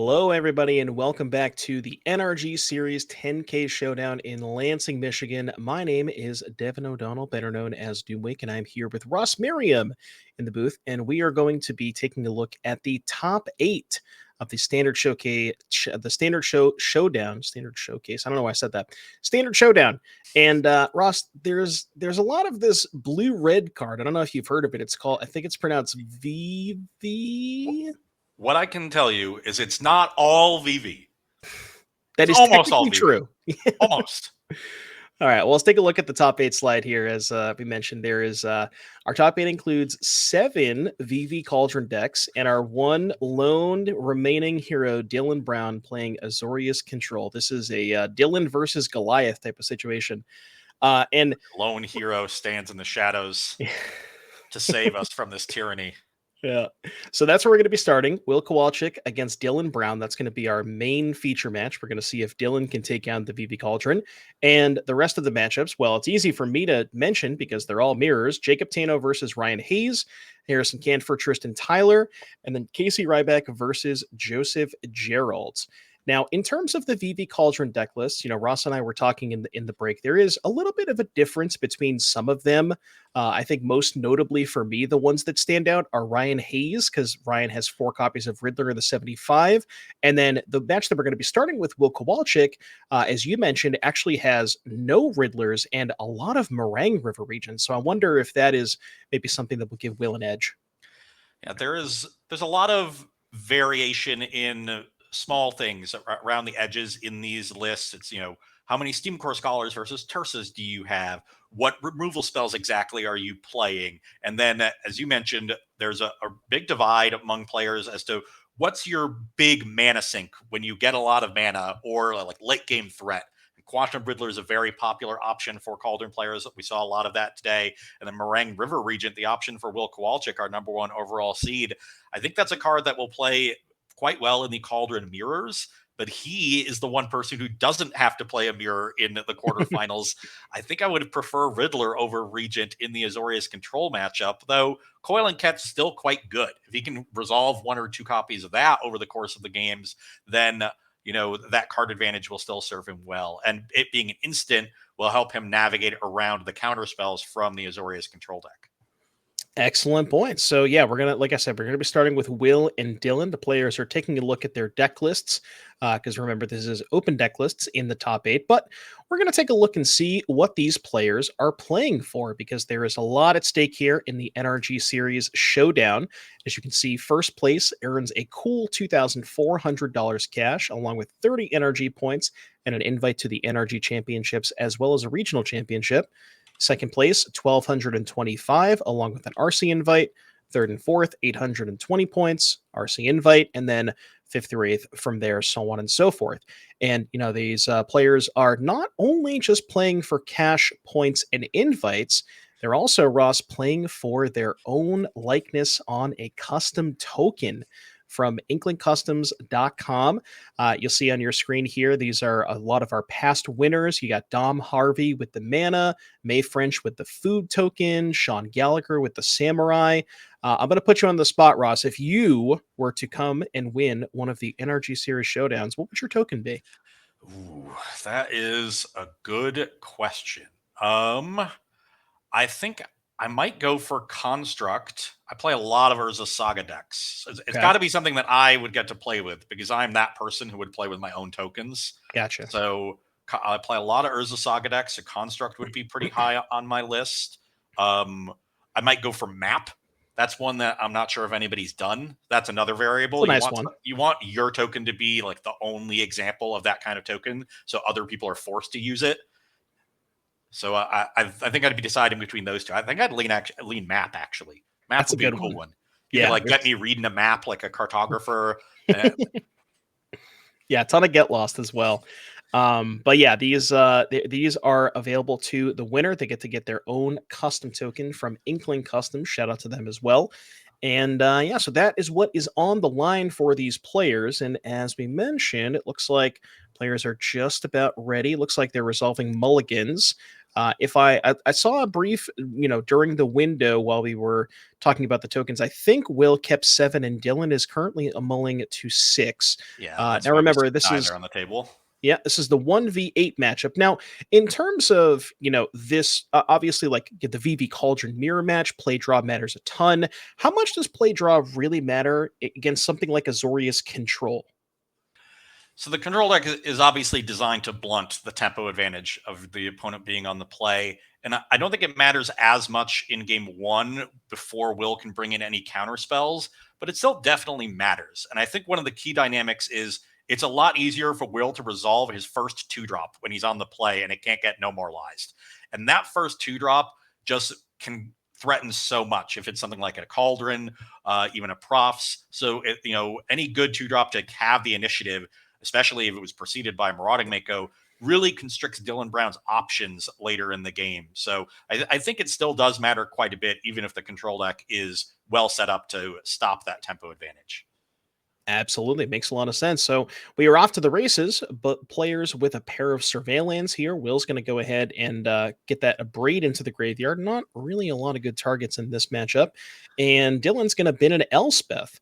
Hello, everybody, and welcome back to the NRG Series 10K Showdown in Lansing, Michigan. My name is Devin O'Donnell, better known as Doomwake, and I'm here with Ross Merriam in the booth, and we are going to be taking a look at the top 8 of the Standard Showcase, Standard Showcase. I don't know why I said that. Standard Showdown. And Ross, there's a lot of this blue-red card. I don't know if you've heard of it. I think it's pronounced VV. What I can tell you is it's not all VV. That is almost all technically true. Almost. All right, well, let's take a look at the top 8 slide here. As we mentioned, there is our top 8 includes 7 VV Cauldron decks and our one lone remaining hero, Dylan Brown, playing Azorius Control. This is a Dylan versus Goliath type of situation. And lone hero stands in the shadows to save us from this tyranny. Yeah. So that's where we're going to be starting. Will Kowalczyk against Dylan Brown. That's going to be our main feature match. We're going to see if Dylan can take down the VV Cauldron. And the rest of the matchups, well, it's easy for me to mention because they're all mirrors. Jacob Tano versus Ryan Hayes, Harrison Canfor, Tristan Tyler, and then Casey Ryback versus Joseph Gerald. Now, in terms of the VV Cauldron deck list, Ross and I were talking in the break. There is a little bit of a difference between some of them. I think most notably for me, the ones that stand out are Ryan Hayes, because Ryan has 4 copies of Riddler in the 75. And then the match that we're going to be starting with, Will Kowalczyk, as you mentioned, actually has no Riddlers and a lot of Meringue River regions. So I wonder if that is maybe something that will give Will an edge. Yeah, there's a lot of variation in small things around the edges in these lists. It's, how many Steam Core Scholars versus Tursas do you have? What removal spells exactly are you playing? And then, as you mentioned, there's a big divide among players as to what's your big mana sink when you get a lot of mana or like late game threat. Quantum Riddler is a very popular option for Cauldron players. We saw a lot of that today. And then Meringue River Regent, the option for Will Kowalczyk, our number 1 overall seed. I think that's a card that will play quite well in the Cauldron mirrors, but he is the one person who doesn't have to play a mirror in the quarterfinals. I think I would prefer Riddler over Regent in the Azorius Control matchup, though Coil and Ket's still quite good. If he can resolve 1 or 2 copies of that over the course of the games, then that card advantage will still serve him well. And it being an instant will help him navigate around the counter spells from the Azorius Control deck. Excellent point. So yeah, like I said, we're gonna be starting with Will and Dylan. The players are taking a look at their deck lists because remember, this is open deck lists in the top 8. But we're gonna take a look and see what these players are playing for because there is a lot at stake here in the NRG Series Showdown. As you can see, first place earns a cool $2,400 cash, along with 30 NRG points and an invite to the NRG Championships as well as a regional championship. Second place, 1,225, along with an RC invite. Third and fourth, 820 points, RC invite, and then 5th through 8th from there, so on and so forth. And, these players are not only just playing for cash, points, and invites, they're also, Ross, playing for their own likeness on a custom token from inklingcustoms.com. You'll see on your screen here, these are a lot of our past winners. You got Dom Harvey with the mana, May French with the food token, Sean Gallagher with the samurai. I'm going to put you on the spot, Ross. If you were to come and win one of the NRG Series Showdowns, what would your token be? Ooh, that is a good question. I think I might go for Construct. I play a lot of Urza Saga decks. It's got to be something that I would get to play with because I'm that person who would play with my own tokens. Gotcha. So I play a lot of Urza Saga decks. A Construct would be pretty high on my list. I might go for Map. That's one that I'm not sure if anybody's done. That's another variable. It's a nice one. You want your token to be like the only example of that kind of token, so other people are forced to use it. So I think I'd be deciding between those two. I think I'd lean Map, actually. Map That's would be a a good cool one. one. You could get me reading a map like a cartographer. Yeah, a ton of Get Lost as well. But yeah, these are available to the winner. They get to get their own custom token from Inkling Customs. Shout out to them as well. And yeah, so that is what is on the line for these players. And as we mentioned, it looks like players are just about ready. Looks like they're resolving mulligans. If I saw a brief, during the window while we were talking about the tokens, I think Will kept 7 and Dylan is currently mulling it to 6. Yeah, that's Now why we remember, see this neither is on the table. yeah, this is the 1v8 matchup. Now, in terms of, this obviously like the VV Cauldron mirror match, play draw matters a ton. How much does play draw really matter against something like Azorius Control? So the control deck is obviously designed to blunt the tempo advantage of the opponent being on the play. And I don't think it matters as much in game one before Will can bring in any counter spells, but it still definitely matters. And I think one of the key dynamics is it's a lot easier for Will to resolve his first 2-drop when he's on the play and it can't get no more lies. And that first 2-drop just can threaten so much if it's something like a cauldron, even a profs. So, any good 2-drop to have the initiative, especially if it was preceded by Marauding Mako, really constricts Dylan Brown's options later in the game. So I think it still does matter quite a bit, even if the control deck is well set up to stop that tempo advantage. Absolutely. Makes a lot of sense. So we are off to the races, but players with a pair of surveillance here. Will's going to go ahead and get that Abrade into the graveyard. Not really a lot of good targets in this matchup. And Dylan's going to bin an Elspeth.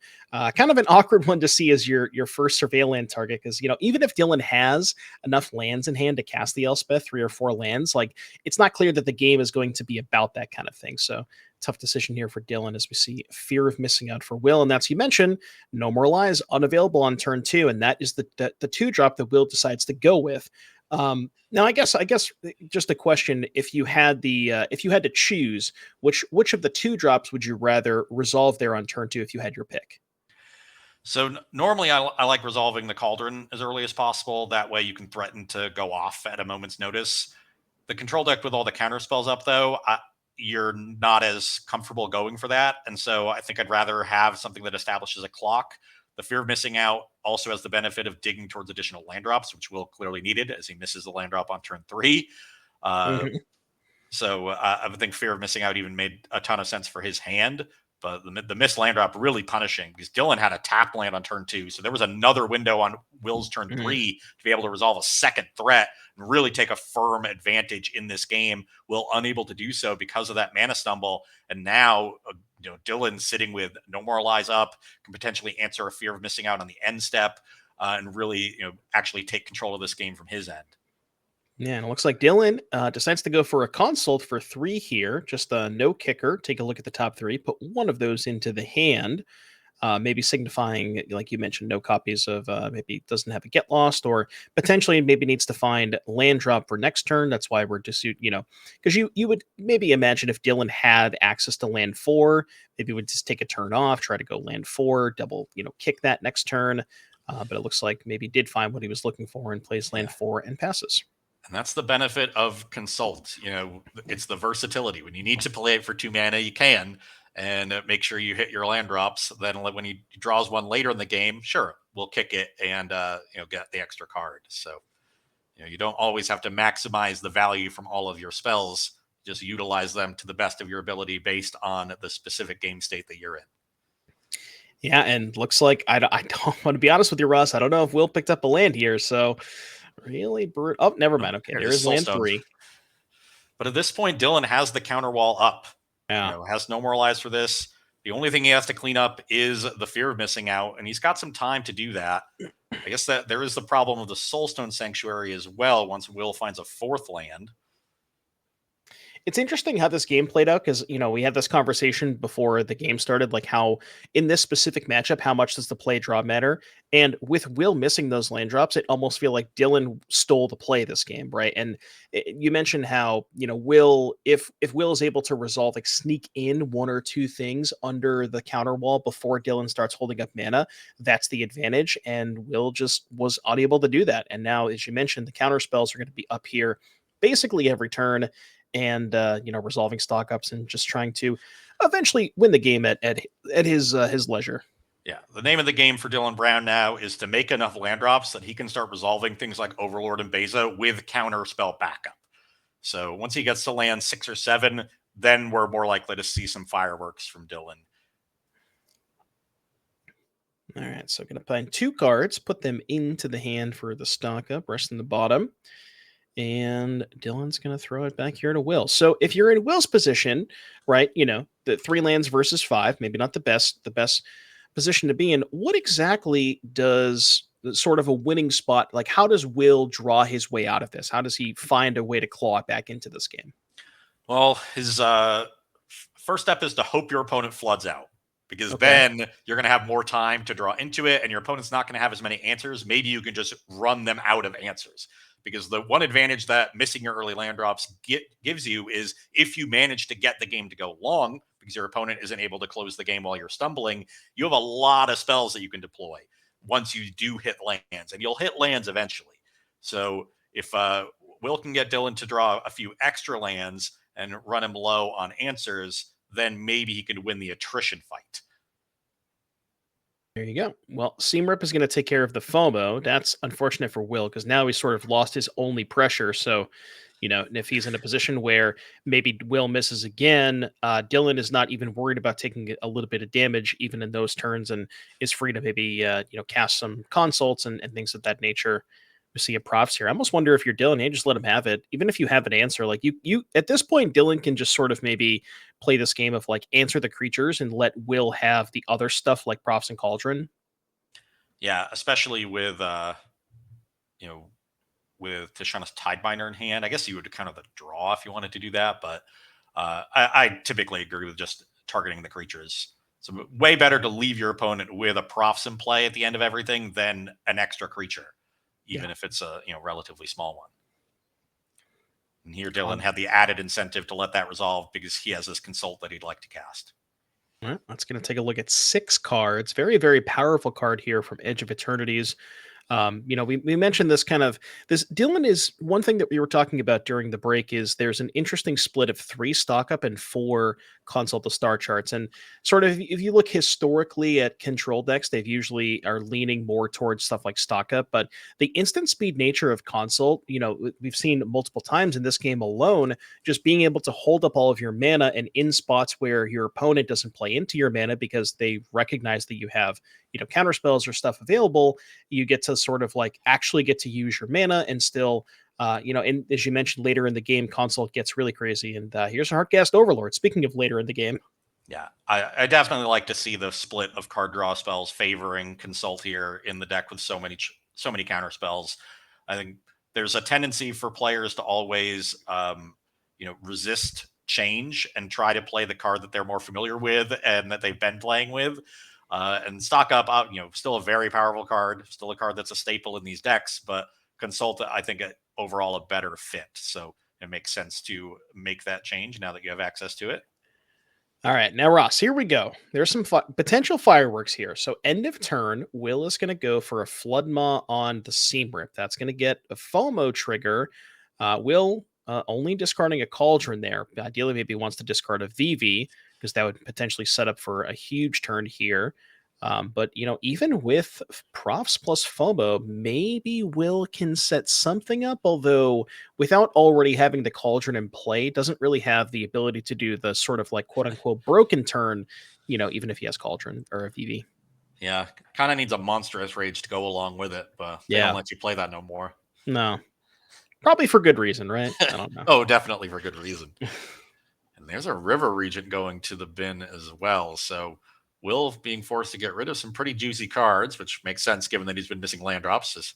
Kind of an awkward one to see as your first surveillance target because, even if Dylan has enough lands in hand to cast the Elspeth, 3 or 4 lands, like it's not clear that the game is going to be about that kind of thing. So tough decision here for Dylan as we see fear of missing out for Will. And that's, you mentioned, no More Lies unavailable on turn 2, and that is the 2-drop that Will decides to go with. Now, I guess just a question: if you had to choose, which of the 2-drops would you rather resolve there on turn 2 if you had your pick? So normally I like resolving the cauldron as early as possible. That way you can threaten to go off at a moment's notice. The control deck with all the counter spells up, though, you're not as comfortable going for that. And so I think I'd rather have something that establishes a clock. The fear of missing out also has the benefit of digging towards additional land drops, which Will clearly needed as he misses the land drop on turn 3. Uh, Mhm. so I would think fear of missing out even made a ton of sense for his hand. But the missed land drop really punishing because Dylan had a tapped land on turn 2. So there was another window on Will's turn Mhm. 3 to be able to resolve a second threat and really take a firm advantage in this game. Will unable to do so because of that mana stumble. And now, Dylan sitting with no more lies up can potentially answer a fear of missing out on the end step and really, actually take control of this game from his end. Yeah, and it looks like Dylan decides to go for a consult for 3 here. Just a no kicker. Take a look at the top 3. Put one of those into the hand. Maybe signifying, like you mentioned, no copies of maybe doesn't have a get lost, or potentially maybe needs to find land drop for next turn. That's why we're just because you would maybe imagine if Dylan had access to land 4, maybe would just take a turn off, try to go land 4, double kick that next turn. But it looks like maybe did find what he was looking for and plays land Yeah. 4 and passes. And that's the benefit of consult. It's the versatility. When you need to play it for 2 mana, you can, and make sure you hit your land drops. Then when he draws one later in the game, sure, we'll kick it and get the extra card. So you don't always have to maximize the value from all of your spells. Just utilize them to the best of your ability based on the specific game state that you're in. Yeah, and looks like I don't want to be honest with you, Russ. I don't know if Will picked up a land here, so really, oh, never Oh, mind. Okay, there it there is, is land Soulstone. 3. But at this point, Dylan has the counter wall up. Yeah. Has no more lives for this. The only thing he has to clean up is the fear of missing out, and he's got some time to do that. I guess that there is the problem of the Soulstone Sanctuary as well. Once Will finds a fourth land, It's interesting how this game played out because we had this conversation before the game started, like how in this specific matchup, how much does the play draw matter? And with Will missing those land drops, it almost feel like Dylan stole the play this game, right? And you mentioned how Will, if Will is able to resolve, like sneak in 1 or 2 things under the counter wall before Dylan starts holding up mana, that's the advantage. And Will just was unable to do that. And now, as you mentioned, the counter spells are going to be up here basically every turn, and resolving stock ups and just trying to eventually win the game at his leisure. yeah, the name of the game for Dylan Brown now is to make enough land drops that he can start resolving things like Overlord and Beza with counter spell backup. So once he gets to land 6 or 7, then we're more likely to see some fireworks from Dylan. All right, so gonna find 2 cards, put them into the hand for the stock up, rest in the bottom. And Dylan's going to throw it back here to Will. So if you're in Will's position, right, the 3 lands versus 5, maybe not the best position to be in. What exactly does sort of a winning spot, like how does Will draw his way out of this? How does he find a way to claw it back into this game? Well, his first step is to hope your opponent floods out, because Okay. then you're going to have more time to draw into it, and your opponent's not going to have as many answers. Maybe you can just run them out of answers. Because the one advantage that missing your early land drops gives you is if you manage to get the game to go long, because your opponent isn't able to close the game while you're stumbling, you have a lot of spells that you can deploy once you do hit lands, and you'll hit lands eventually. So if Will can get Dylan to draw a few extra lands and run him low on answers, then maybe he could win the attrition fight. There you go. Well, Seam Rip is going to take care of the FOMO. That's unfortunate for Will because now he's sort of lost his only pressure. So, and if he's in a position where maybe Will misses again, Dylan is not even worried about taking a little bit of damage even in those turns and is free to maybe, cast some consults and things of that nature. We see a props here. I almost wonder if you're Dylan, hey, just let him have it. Even if you have an answer, like you at this point, Dylan can just sort of maybe play this game of like answer the creatures and let Will have the other stuff like props and cauldron. Yeah, especially you know, with Tishana's Tidebinder in hand. I guess you would kind of the draw if you wanted to do that, but I typically agree with just targeting the creatures. So way better to leave your opponent with a profs in play at the end of everything than an extra creature, Yeah. even if it's a relatively small one. And here Dylan Um, had the added incentive to let that resolve because he has this consult that he'd like to cast. that's going to take a look at 6 cards. Very, very powerful card here from Edge of Eternities. We mentioned this Dylan is one thing that we were talking about during the break is there's an interesting split of 3 stock up and 4 consult the star charts. And sort of if you look historically at control decks, they've usually are leaning more towards stuff like stock up, but the instant speed nature of consult, we've seen multiple times in this game alone, just being able to hold up all of your mana and in spots where your opponent doesn't play into your mana because they recognize that you have, counter spells or stuff available, you get to sort of like actually get to use your mana and still and as you mentioned later in the game, consult gets really crazy. And here's a Heartcast Overlord. Speaking of later in the game, Yeah, I definitely like to see the split of card draw spells favoring consult here in the deck with so many counter spells. I think there's a tendency for players to always resist change and try to play the card that they're more familiar with and that they've been playing with. And stock up, still a very powerful card, still a card that's a staple in these decks, but consult, I think, overall a better fit. So it makes sense to make that change now that you have access to it. all right, now Ross, here we go. There's some potential fireworks here. So end of turn, Will is going to go for a Flood Maw on the Seam Rip. That's going to get a FOMO trigger. Will only discarding a Cauldron there. Ideally, maybe he wants to discard a VV because that would potentially set up for a huge turn here. But even with profs plus FOMO, maybe Will can set something up. Although without already having the Cauldron in play, doesn't really have the ability to do the sort of like quote unquote broken turn. Even if he has Cauldron or a VV. Yeah, kind of needs a monstrous rage to go along with it, but they don't Yeah, let you play that no more. no, probably for good reason, right? I don't know. Oh, definitely for good reason. And there's a river regent going to the bin as well. So Will being forced to get rid of some pretty juicy cards, which makes sense given that he's been missing land drops.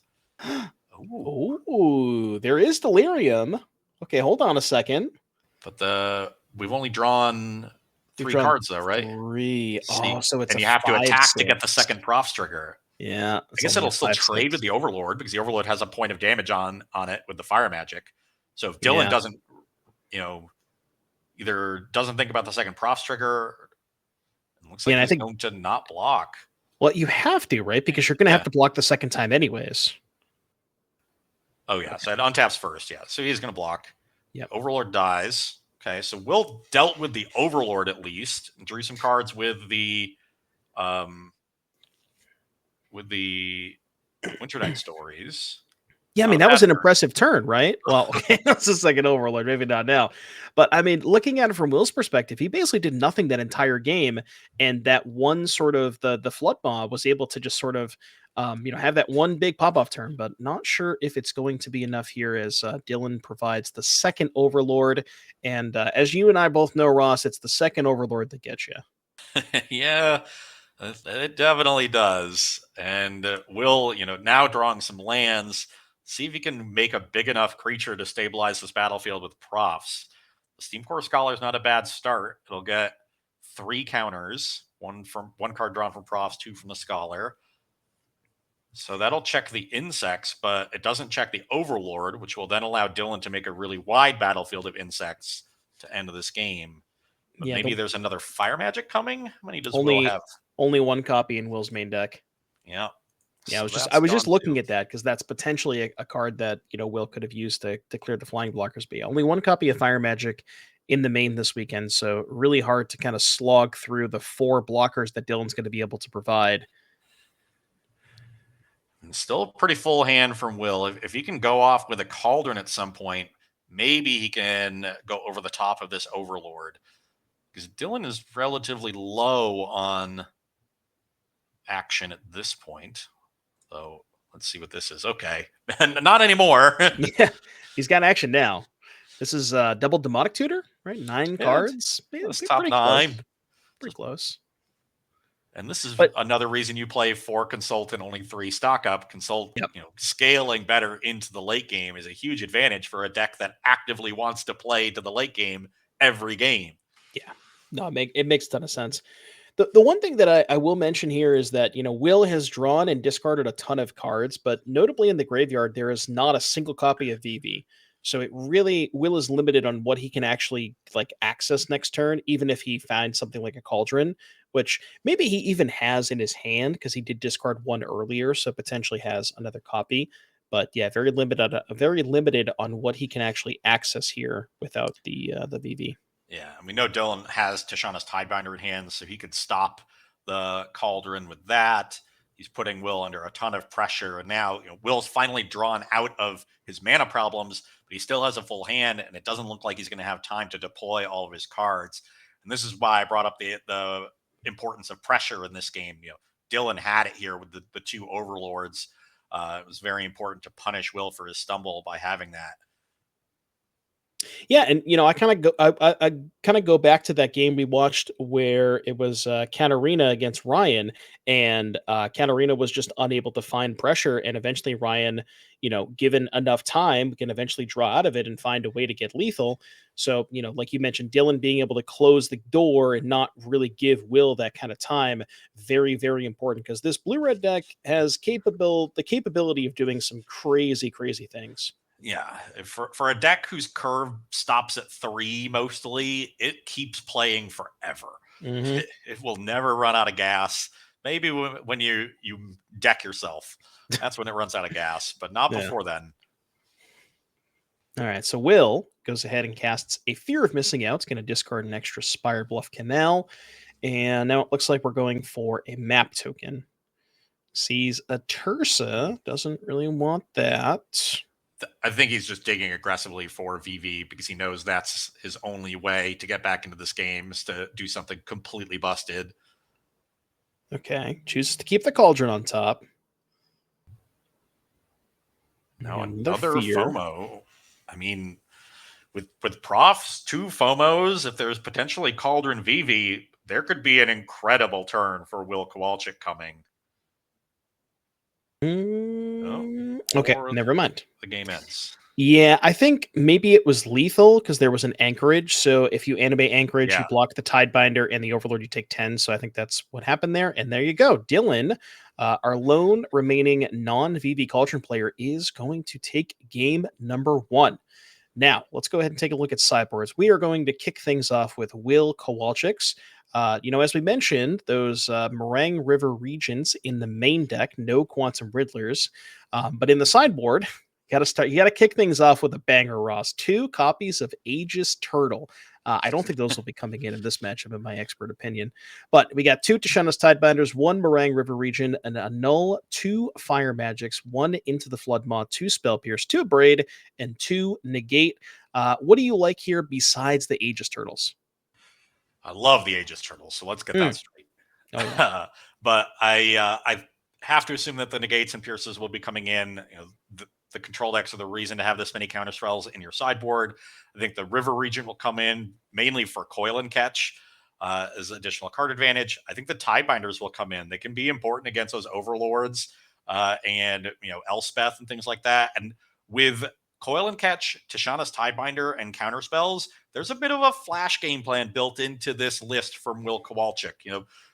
Ooh. Oh, there is Delirium. Okay, hold on a second. But we've only drawn You've 3 drawn cards though, right? 3. Oh, See, so it's and a you have to five attack to get the 6. second profs trigger. Yeah, I it's guess only a it'll still five trade with six. the Overlord because the Overlord has a point of damage on it with the fire magic. So if Dylan Yeah, doesn't, either doesn't think about the second profs trigger, it looks yeah, like and I he's think going to not block. well, you have to, right? Because you're going to have Yeah. to block the second time anyways. Oh yeah. Okay. So it untaps first. Yeah. So he's going to block. Yep. Overlord dies. Okay. So Will dealt with the Overlord at least and drew some cards um with the Winter Night stories. Yeah, I Not mean, a that was bad an turn. impressive turn, right? Well, okay, that's the second overlord, maybe not now. But I mean, looking at it from Will's perspective, he basically did nothing that entire game. And that one sort of the flood mob was able to just sort of have that one big pop-off turn, but not sure if it's going to be enough here as Dylan provides the second overlord. And as you and I both know, Ross, it's the second overlord that gets you. Yeah, it definitely does. And Will, now drawing some lands, see if he can make a big enough creature to stabilize this battlefield with profs. The Steam Core Scholar is not a bad start. It'll get 3 counters, one card drawn from profs, 2 from the Scholar. So that'll check the insects, but it doesn't check the Overlord, which will then allow Dylan to make a really wide battlefield of insects to end this game. But Yeah, maybe the there's another Fire Magic coming. How many does Will only have? only one copy in Will's main deck. Yeah. Yeah, So I that's was just gone too. looking at that because that's potentially a card that Will could have used to clear the flying blockers. But yeah, only one copy of Fire Magic in the main this weekend, so really hard to kind of slog through the 4 blockers that Dylan's going to be able to provide. And still a pretty full hand from Will. If he can go off with a Cauldron at some point, maybe he can go over the top of this Overlord. Because Dylan is relatively low on action at this point. So let's see what this is. Okay. Not anymore. Yeah, he's got action now. This is double demonic tutor, right? 9 Yeah, cards. Yeah, it's top pretty 9. close. Pretty close. And this is But another reason you play 4 consult and only 3 stock up. Consult, yep, scaling better into the late game is a huge advantage for a deck that actively wants to play to the late game every game. yeah. No, it makes a ton of sense. The one thing that I will mention here is that, Will has drawn and discarded a ton of cards, but notably in the graveyard, there is not a single copy of VV. So it really, Will is limited on what he can actually like access next turn, even if he finds something like a Cauldron, which maybe he even has in his hand because he did discard one earlier, so potentially has another copy. But yeah, very limited on what he can actually access here without the VV. Yeah, and we know Dylan has Tishana's Tidebinder in hand, so he could stop the Cauldron with that. He's putting Will under a ton of pressure, and now Will's finally drawn out of his mana problems, but he still has a full hand, and it doesn't look like he's going to have time to deploy all of his cards. And this is why I brought up the importance of pressure in this game. Dylan had it here with the 2 overlords. It was very important to punish Will for his stumble by having that. Yeah, and I kind of I kind of go back to that game we watched where it was Katarina against Ryan, and Katarina was just unable to find pressure, and eventually Ryan, given enough time, can eventually draw out of it and find a way to get lethal. So like you mentioned, Dylan being able to close the door and not really give Will that kind of time, very very important because this blue red deck has the capability of doing some crazy things. Yeah, for a deck whose curve stops at 3 mostly, it keeps playing forever. Hmm. It will never run out of gas. Maybe when you deck yourself, that's when it runs out of gas, but not Yeah. before then. All right, so Will goes ahead and casts a Fear of Missing Out. It's going to discard an extra Spire Bluff Canal. And now it looks like we're going for a map token. Sees a Tursa, doesn't really want that. I think he's just digging aggressively for VV because he knows that's his only way to get back into this game is to do something completely busted. Okay, chooses to keep the Cauldron on top. Now Another another Fear. FOMO. I mean, with profs, 2 FOMOs, if there's potentially Cauldron VV, there could be an incredible turn for Will Kowalczyk coming. Oh, Okay, or never mind. the game ends. Yeah, I think maybe it was lethal because there was an anchorage. So if you animate anchorage, you Yeah. block the Tidebinder and the Overlord, you take 10. So I think that's what happened there. And there you go. Dylan, our lone remaining non VV Cauldron player, is going to take game number 1. Now, let's go ahead and take a look at sideboards. We are going to kick things off with Will Kowalczyk's. As we mentioned, those Meringue River regions in the main deck, no Quantum Riddlers. But in the sideboard, you got to kick things off with a banger, Ross. 2 copies of Aegis Turtle. I don't think those will be coming in this matchup, in my expert opinion. But we got 2 Tishana's Tidebinders, 1 Meringue River Region, and a Null, 2 Fire Magics, 1 Into the Flood Maw, 2 Spell Pierce, 2 Braid, and 2 Negate. What do you like here besides the Aegis Turtles? I love the Aegis Turtles, so let's get that Mm. straight. Oh, yeah. But I have to assume that the negates and pierces will be coming in. The control decks are the reason to have this many counter spells in your sideboard. I think the river region will come in mainly for coil and catch as additional card advantage. I think the tie binders will come in. They can be important against those overlords and Elspeth and things like that. And with coil and catch, Tishana's tie binder, and counter spells, there's a bit of a flash game plan built into this list from Will Kowalczyk.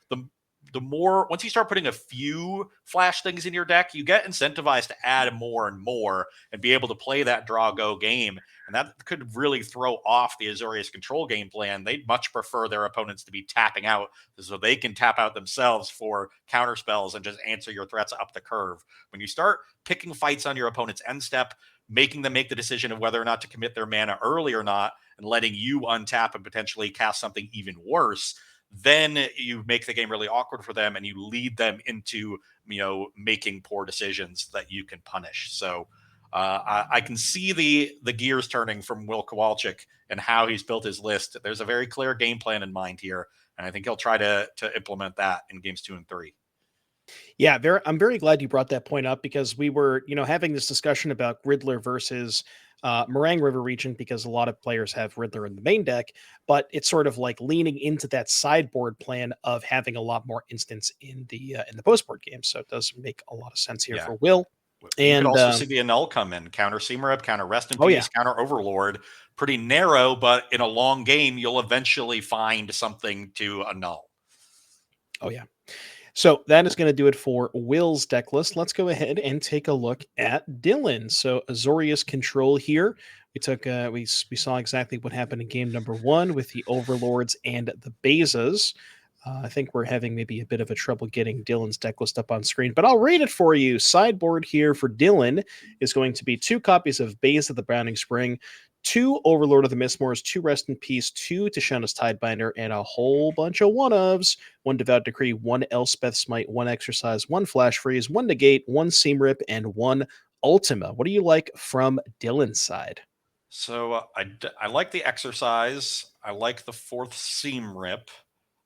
The the more once you start putting a few flash things in your deck, you get incentivized to add more and more and be able to play that draw go game. And that could really throw off the Azorius control game plan. They'd much prefer their opponents to be tapping out so they can tap out themselves for counter spells and just answer your threats up the curve. When you start picking fights on your opponent's end step, making them make the decision of whether or not to commit their mana early or not, and letting you untap and potentially cast something even worse, then you make the game really awkward for them and you lead them into making poor decisions that you can punish. So I can see the gears turning from Will Kowalczyk and how he's built his list. There's a very clear game plan in mind here, and I think he'll try to implement that in games 2 and 3. Yeah, I'm very glad you brought that point up because we were, having this discussion about Riddler versus Meringue River region because a lot of players have Riddler in the main deck, but it's sort of like leaning into that sideboard plan of having a lot more instance in the postboard game. So it does make a lot of sense here Yeah. for Will. You could And also see the annul come in, counter Seamerip, counter Rest in oh yeah, Peace, counter Overlord. Pretty narrow, but in a long game, you'll eventually find something to annul. oh yeah. So that is going to do it for Will's deck list. Let's go ahead and take a look at Dylan. So Azorius control here. We took we saw exactly what happened in game number 1 with the Overlords and the Bezas. I think we're having maybe a bit of a trouble getting Dylan's deck list up on screen, but I'll read it for you. Sideboard here for Dylan is going to be 2 copies of Beza the Browning Spring, 2 Overlord of the Mistmoors, 2 Rest in Peace, 2 Tishana's Tidebinder, and a whole bunch of one-ofs. 1 Devout Decree, 1 Elspeth Smite, 1 Exercise, 1 Flash Freeze, 1 Negate, 1 Seam Rip, and 1 Ultima. What do you like from Dylan's side? So I like the exercise. I like the 4th Seam Rip.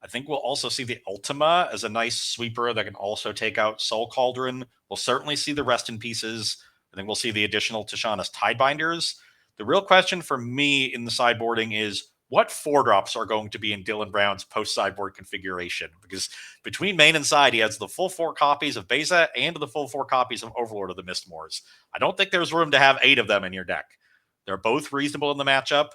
I think we'll also see the Ultima as a nice sweeper that can also take out Soul Cauldron. We'll certainly see the Rest in Pieces. I think we'll see the additional Tishana's Tidebinders. The real question for me in the sideboarding is what 4-drops are going to be in Dylan Brown's post-sideboard configuration? Because between main and side, he has the full 4 copies of Beza and the full 4 copies of Overlord of the Mistmoors. I don't think there's room to have 8 of them in your deck. They're both reasonable in the matchup.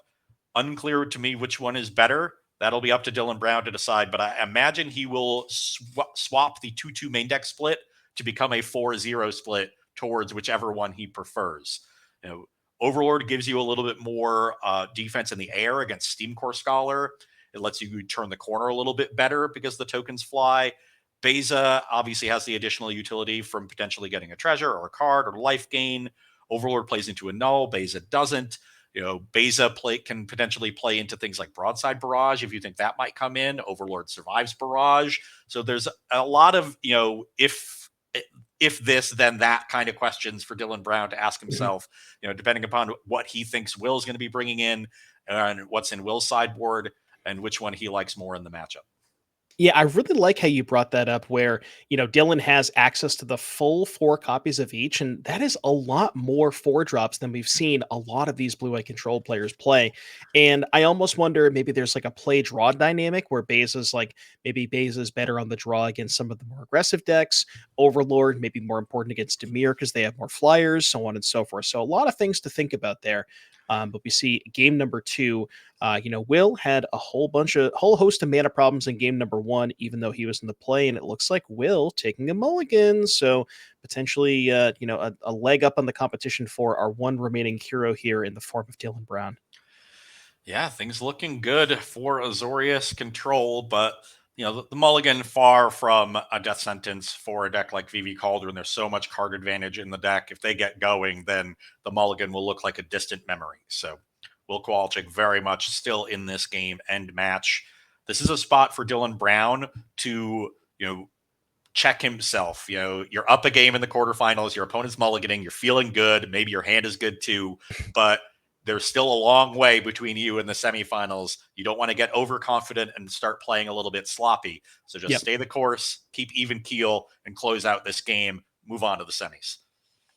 Unclear to me which one is better. That'll be up to Dylan Brown to decide, but I imagine he will swap the 2-2 main deck split to become a 4-0 split towards whichever one he prefers. Overlord gives you a little bit more defense in the air against Steam Core Scholar. It lets you turn the corner a little bit better because the tokens fly. Beza obviously has the additional utility from potentially getting a treasure or a card or life gain. Overlord plays into a null. Beza doesn't. Beza can potentially play into things like Broadside Barrage if you think that might come in. Overlord survives Barrage. So there's a lot of, if this, then that kind of questions for Dylan Brown to ask Mhm. himself, depending upon what he thinks Will's going to be bringing in and what's in Will's sideboard and which one he likes more in the matchup. Yeah, I really like how you brought that up where, Dylan has access to the full 4 copies of each, and that is a lot more 4-drops than we've seen a lot of these blue-eye control players play. And I almost wonder maybe there's like a play-draw dynamic where maybe Beza's better on the draw against some of the more aggressive decks. Overlord maybe more important against Demir because they have more flyers, so on and so forth. So a lot of things to think about there. But we see game number 2. Will had a whole host of mana problems in game number 1, even though he was in the play, and it looks like Will taking a mulligan. So potentially, a leg up on the competition for our one remaining hero here in the form of Dylan Brown. Yeah, things looking good for Azorius control, but the mulligan far from a death sentence for a deck like VV Cauldron. There's so much card advantage in the deck. If they get going, then the mulligan will look like a distant memory. So Will Kowalczyk very much still in this game end match. This is a spot for Dylan Brown to, check himself. You're up a game in the quarterfinals, your opponent's mulliganing, you're feeling good, maybe your hand is good too, but there's still a long way between you and the semifinals. You don't want to get overconfident and start playing a little bit sloppy. So just Yep. stay the course, keep even keel, and close out this game. Move on to the semis.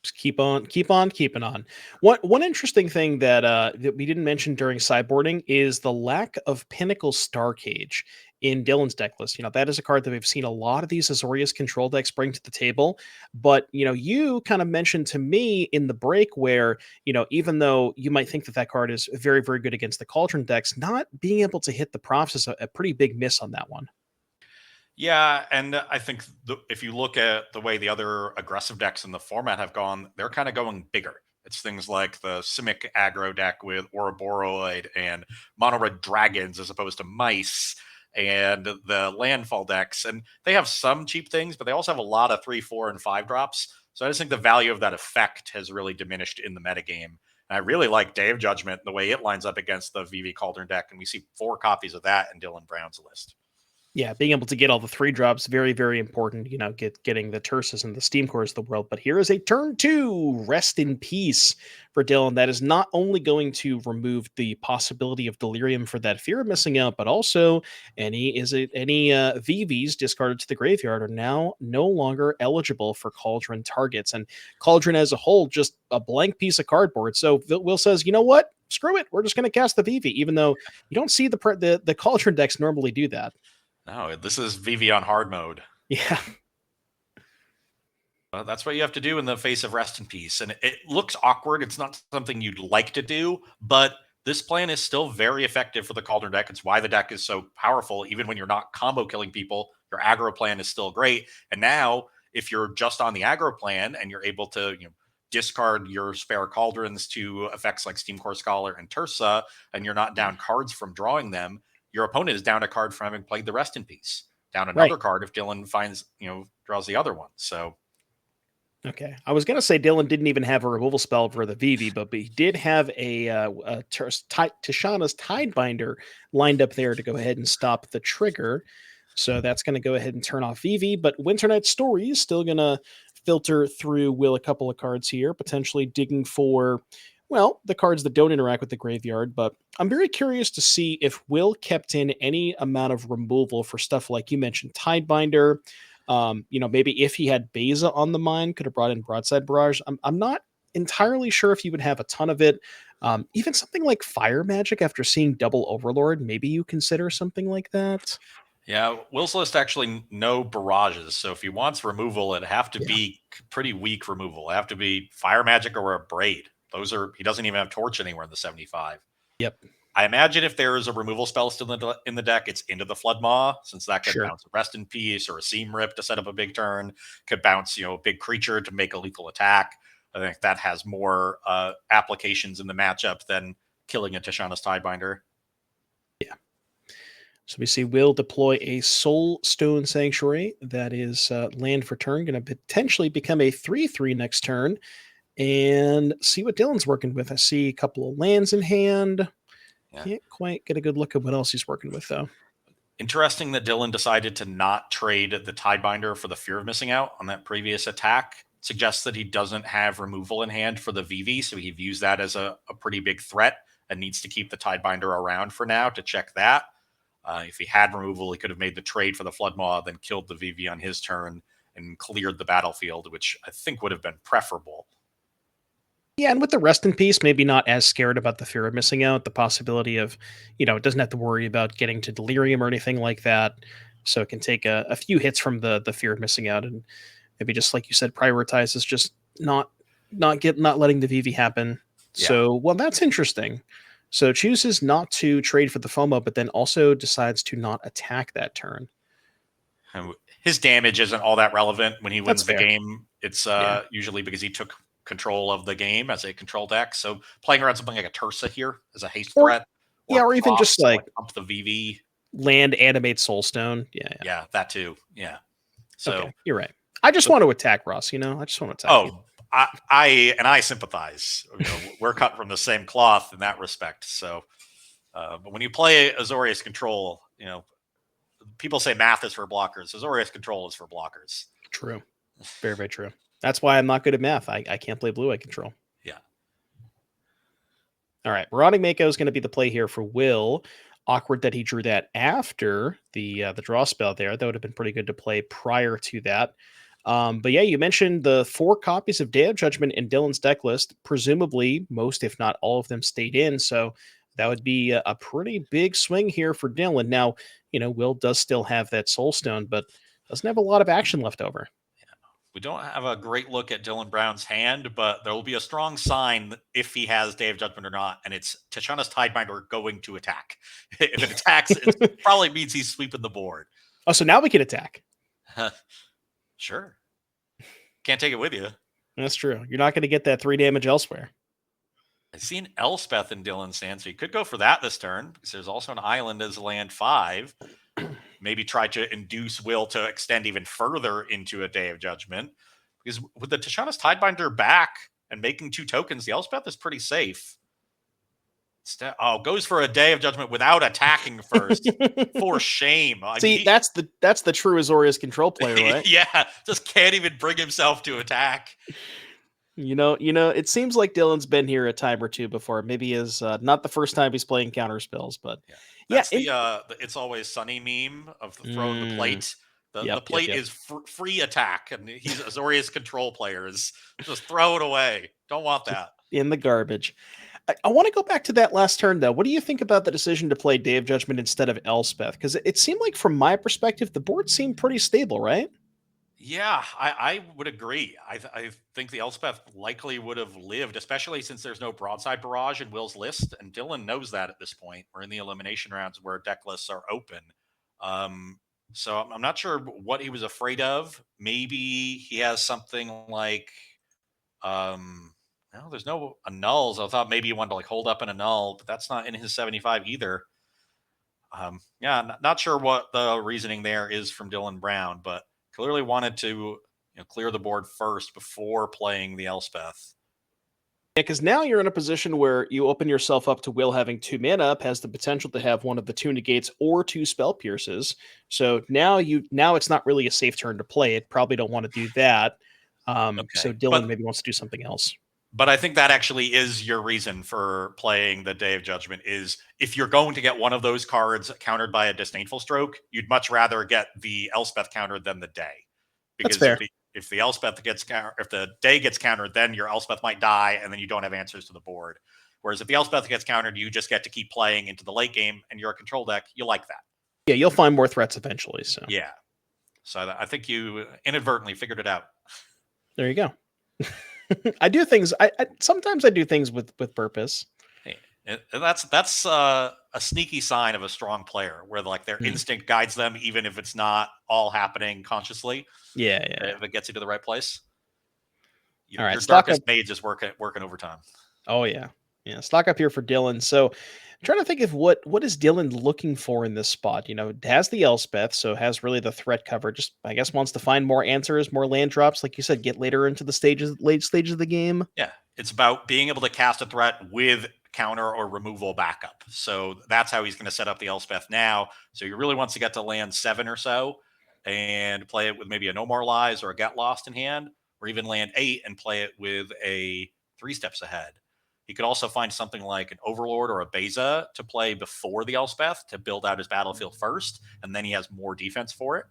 Just keep on keeping on. One interesting thing that we didn't mention during sideboarding is the lack of Pinnacle Star Cage in Dylan's deck list. That is a card that we've seen a lot of these Azorius control decks bring to the table. But you kind of mentioned to me in the break where even though you might think that that card is very very good against the Cauldron decks, not being able to hit the profs is a pretty big miss on that one. Yeah, and I think if you look at the way the other aggressive decks in the format have gone, they're kind of going bigger. It's things like the Simic aggro deck with Ouroboroloid and Mono Red Dragons as opposed to Mice, and the Landfall decks. And they have some cheap things, but they also have a lot of 3, 4, and 5 drops. So I just think the value of that effect has really diminished in the metagame. And I really like Day of Judgment, the way it lines up against the VV Cauldron deck. And we see 4 copies of that in Dylan Brown's list. Yeah, being able to get all the 3 drops, very, very important, getting the Terses and the Steam Cores of the world. But here is a turn 2, Rest in Peace for Dylan. That is not only going to remove the possibility of Delirium for that fear of missing out, but also any VVs discarded to the graveyard are now no longer eligible for Cauldron targets. And Cauldron as a whole, just a blank piece of cardboard. So Will says, you know what? Screw it. We're just going to cast the VV, even though you don't see the Cauldron decks normally do that. No, this is VV on hard mode. Yeah. That's what you have to do in the face of Rest in Peace. And it looks awkward. It's not something you'd like to do, but this plan is still very effective for the Cauldron deck. It's why the deck is so powerful. Even when you're not combo killing people, your aggro plan is still great. And now, if you're just on the aggro plan and you're able to, discard your spare Cauldrons to effects like Steamcore Scholar and Tersa, and you're not down cards from drawing them, your opponent is down a card from having played the Rest in Peace. Down another Right. card if Dylan finds, draws the other one. So Okay. I was going to say Dylan didn't even have a removal spell for the VV, but he did have a Tishana's Tidebinder lined up there to go ahead and stop the trigger. So that's going to go ahead and turn off VV. But Winter Night Story is still going to filter through Will a couple of cards here, potentially digging for, well, the cards that don't interact with the graveyard. But I'm very curious to see if Will kept in any amount of removal for stuff like you mentioned, Tidebinder. Maybe if he had Beza on the mind, could have brought in Broadside Barrage. I'm not entirely sure if he would have a ton of it. Even something like Fire Magic after seeing Double Overlord, maybe you consider something like that. yeah, Will's list actually no barrages. So if he wants removal, it'd have to Yeah. be pretty weak removal. It'd have to be Fire Magic or a Braid. He doesn't even have Torch anywhere in the 75. Yep. I imagine if there is a removal spell still in the deck, it's into the Flood Maw, since that could Sure. bounce a Rest in Peace or a Seam Rip to set up a big turn. Could bounce, a big creature to make a lethal attack. I think that has more applications in the matchup than killing a Tishana's Tidebinder. Yeah. So we see Will deploy a Soul Stone Sanctuary that is land for turn, going to potentially become a 3/3 next turn, and see what Dylan's working with. I see a couple of lands in hand. Yeah. Can't quite get a good look at what else he's working with, though. Interesting that Dylan decided to not trade the Tidebinder for the fear of missing out on that previous attack. Suggests that he doesn't have removal in hand for the VV, so he views that as a pretty big threat and needs to keep the Tidebinder around for now to check that. If he had removal, he could have made the trade for the Flood Maw, then killed the VV on his turn and cleared the battlefield, which I think would have been preferable. Yeah, and with the Rest in Peace, maybe not as scared about the fear of missing out, the possibility of, it doesn't have to worry about getting to Delirium or anything like that. So it can take a few hits from the fear of missing out, and maybe just like you said, prioritizes just not letting the VV happen. Yeah. So, well, that's interesting. So chooses not to trade for the FOMO, but then also decides to not attack that turn. And his damage isn't all that relevant when he wins That's the fair. game. It's Yeah. usually because he took control of the game as a control deck. So playing around something like a Tersa here as a haste Or threat, yeah, or even props just to like pump the VV. land animate Soulstone. Yeah. Yeah, that too. Yeah. So Okay, you're right. I just want to attack Ross. I just want to attack you. I sympathize. We're cut from the same cloth in that respect. So, but when you play Azorius Control, people say math is for blockers. Azorius Control is for blockers. True. Very, very true. That's why I'm not good at math. I can't play Blue Eye Control. Yeah. All right. Marauding Mako is going to be the play here for Will. Awkward that he drew that after the draw spell there. That would have been pretty good to play prior to that. But yeah, you mentioned the 4 copies of Day of Judgment in Dylan's deck list. Presumably, most, if not all of them, stayed in. So that would be a pretty big swing here for Dylan. Now, Will does still have that Soul Stone, but doesn't have a lot of action left over. We don't have a great look at Dylan Brown's hand, but there will be a strong sign if he has Day of Judgment or not, and it's Tachana's Tidebinder going to attack. If it attacks, it probably means he's sweeping the board. Oh, so now we can attack. Sure. Can't take it with you. That's true. You're not going to get that 3 damage elsewhere. I've seen Elspeth in Dylan's hand, so you could go for that this turn, because there's also an island as land 5. Maybe try to induce Will to extend even further into a Day of Judgment. Because with the Tachana's Tidebinder back and making 2 tokens, the Elspeth is pretty safe. Goes for a Day of Judgment without attacking first. For shame. See, that's the true Azorius Control player, right? Yeah, just can't even bring himself to attack. It seems like Dylan's been here a time or two before. Maybe is not the first time he's playing counter spells, but that's the It's Always Sunny meme of throwing the plate. The plate is free attack, and he's Azorius Control players. Just throw it away. Don't want that. In the garbage. I want to go back to that last turn, though. What do you think about the decision to play Day of Judgment instead of Elspeth? Because it seemed like, from my perspective, the board seemed pretty stable, right? Yeah, I would agree. I think the Elspeth likely would have lived, especially since there's no broadside barrage in Will's list, and Dylan knows that at this point. We're in the elimination rounds where deck lists are open. So I'm not sure what he was afraid of. Maybe he has something like, no, there's no annuls. I thought maybe he wanted to hold up an annul, but that's not in his 75 either. Not sure what the reasoning there is from Dylan Brown, but clearly wanted to clear the board first before playing the Elspeth. Yeah, because now you're in a position where you open yourself up to Will having 2 mana up, has the potential to have one of the 2 negates or 2 spell pierces. So now it's not really a safe turn to play it. Probably don't want to do that. So Dylan maybe wants to do something else. But I think that actually is your reason for playing the Day of Judgment, is if you're going to get one of those cards countered by a Disdainful Stroke, you'd much rather get the Elspeth countered than the Day. Because that's fair. If the Elspeth if the Day gets countered, then your Elspeth might die, and then you don't have answers to the board. Whereas if the Elspeth gets countered, you just get to keep playing into the late game, and you're a control deck. You like that. Yeah, you'll find more threats eventually. So yeah. So I think you inadvertently figured it out. There you go. I do things. Sometimes I do things with purpose. And that's a sneaky sign of a strong player, where their instinct guides them, even if it's not all happening consciously. Yeah. If it gets you to the right place. All right, your darkest mage is working overtime. Oh yeah. Stock up here for Dylan. So I'm trying to think of what is Dylan looking for in this spot. Has the Elspeth, so has really the threat cover. Just, I guess, wants to find more answers, more land drops, like you said, get later into the late stages of the game. Yeah, it's about being able to cast a threat with counter or removal backup. So that's how he's going to set up the Elspeth now. So he really wants to get to land 7 or so and play it with maybe a No More Lies or a Get Lost in hand, or even land 8 and play it with a 3 steps ahead. He could also find something like an Overlord or a Beza to play before the Elspeth to build out his battlefield first, and then he has more defense for it.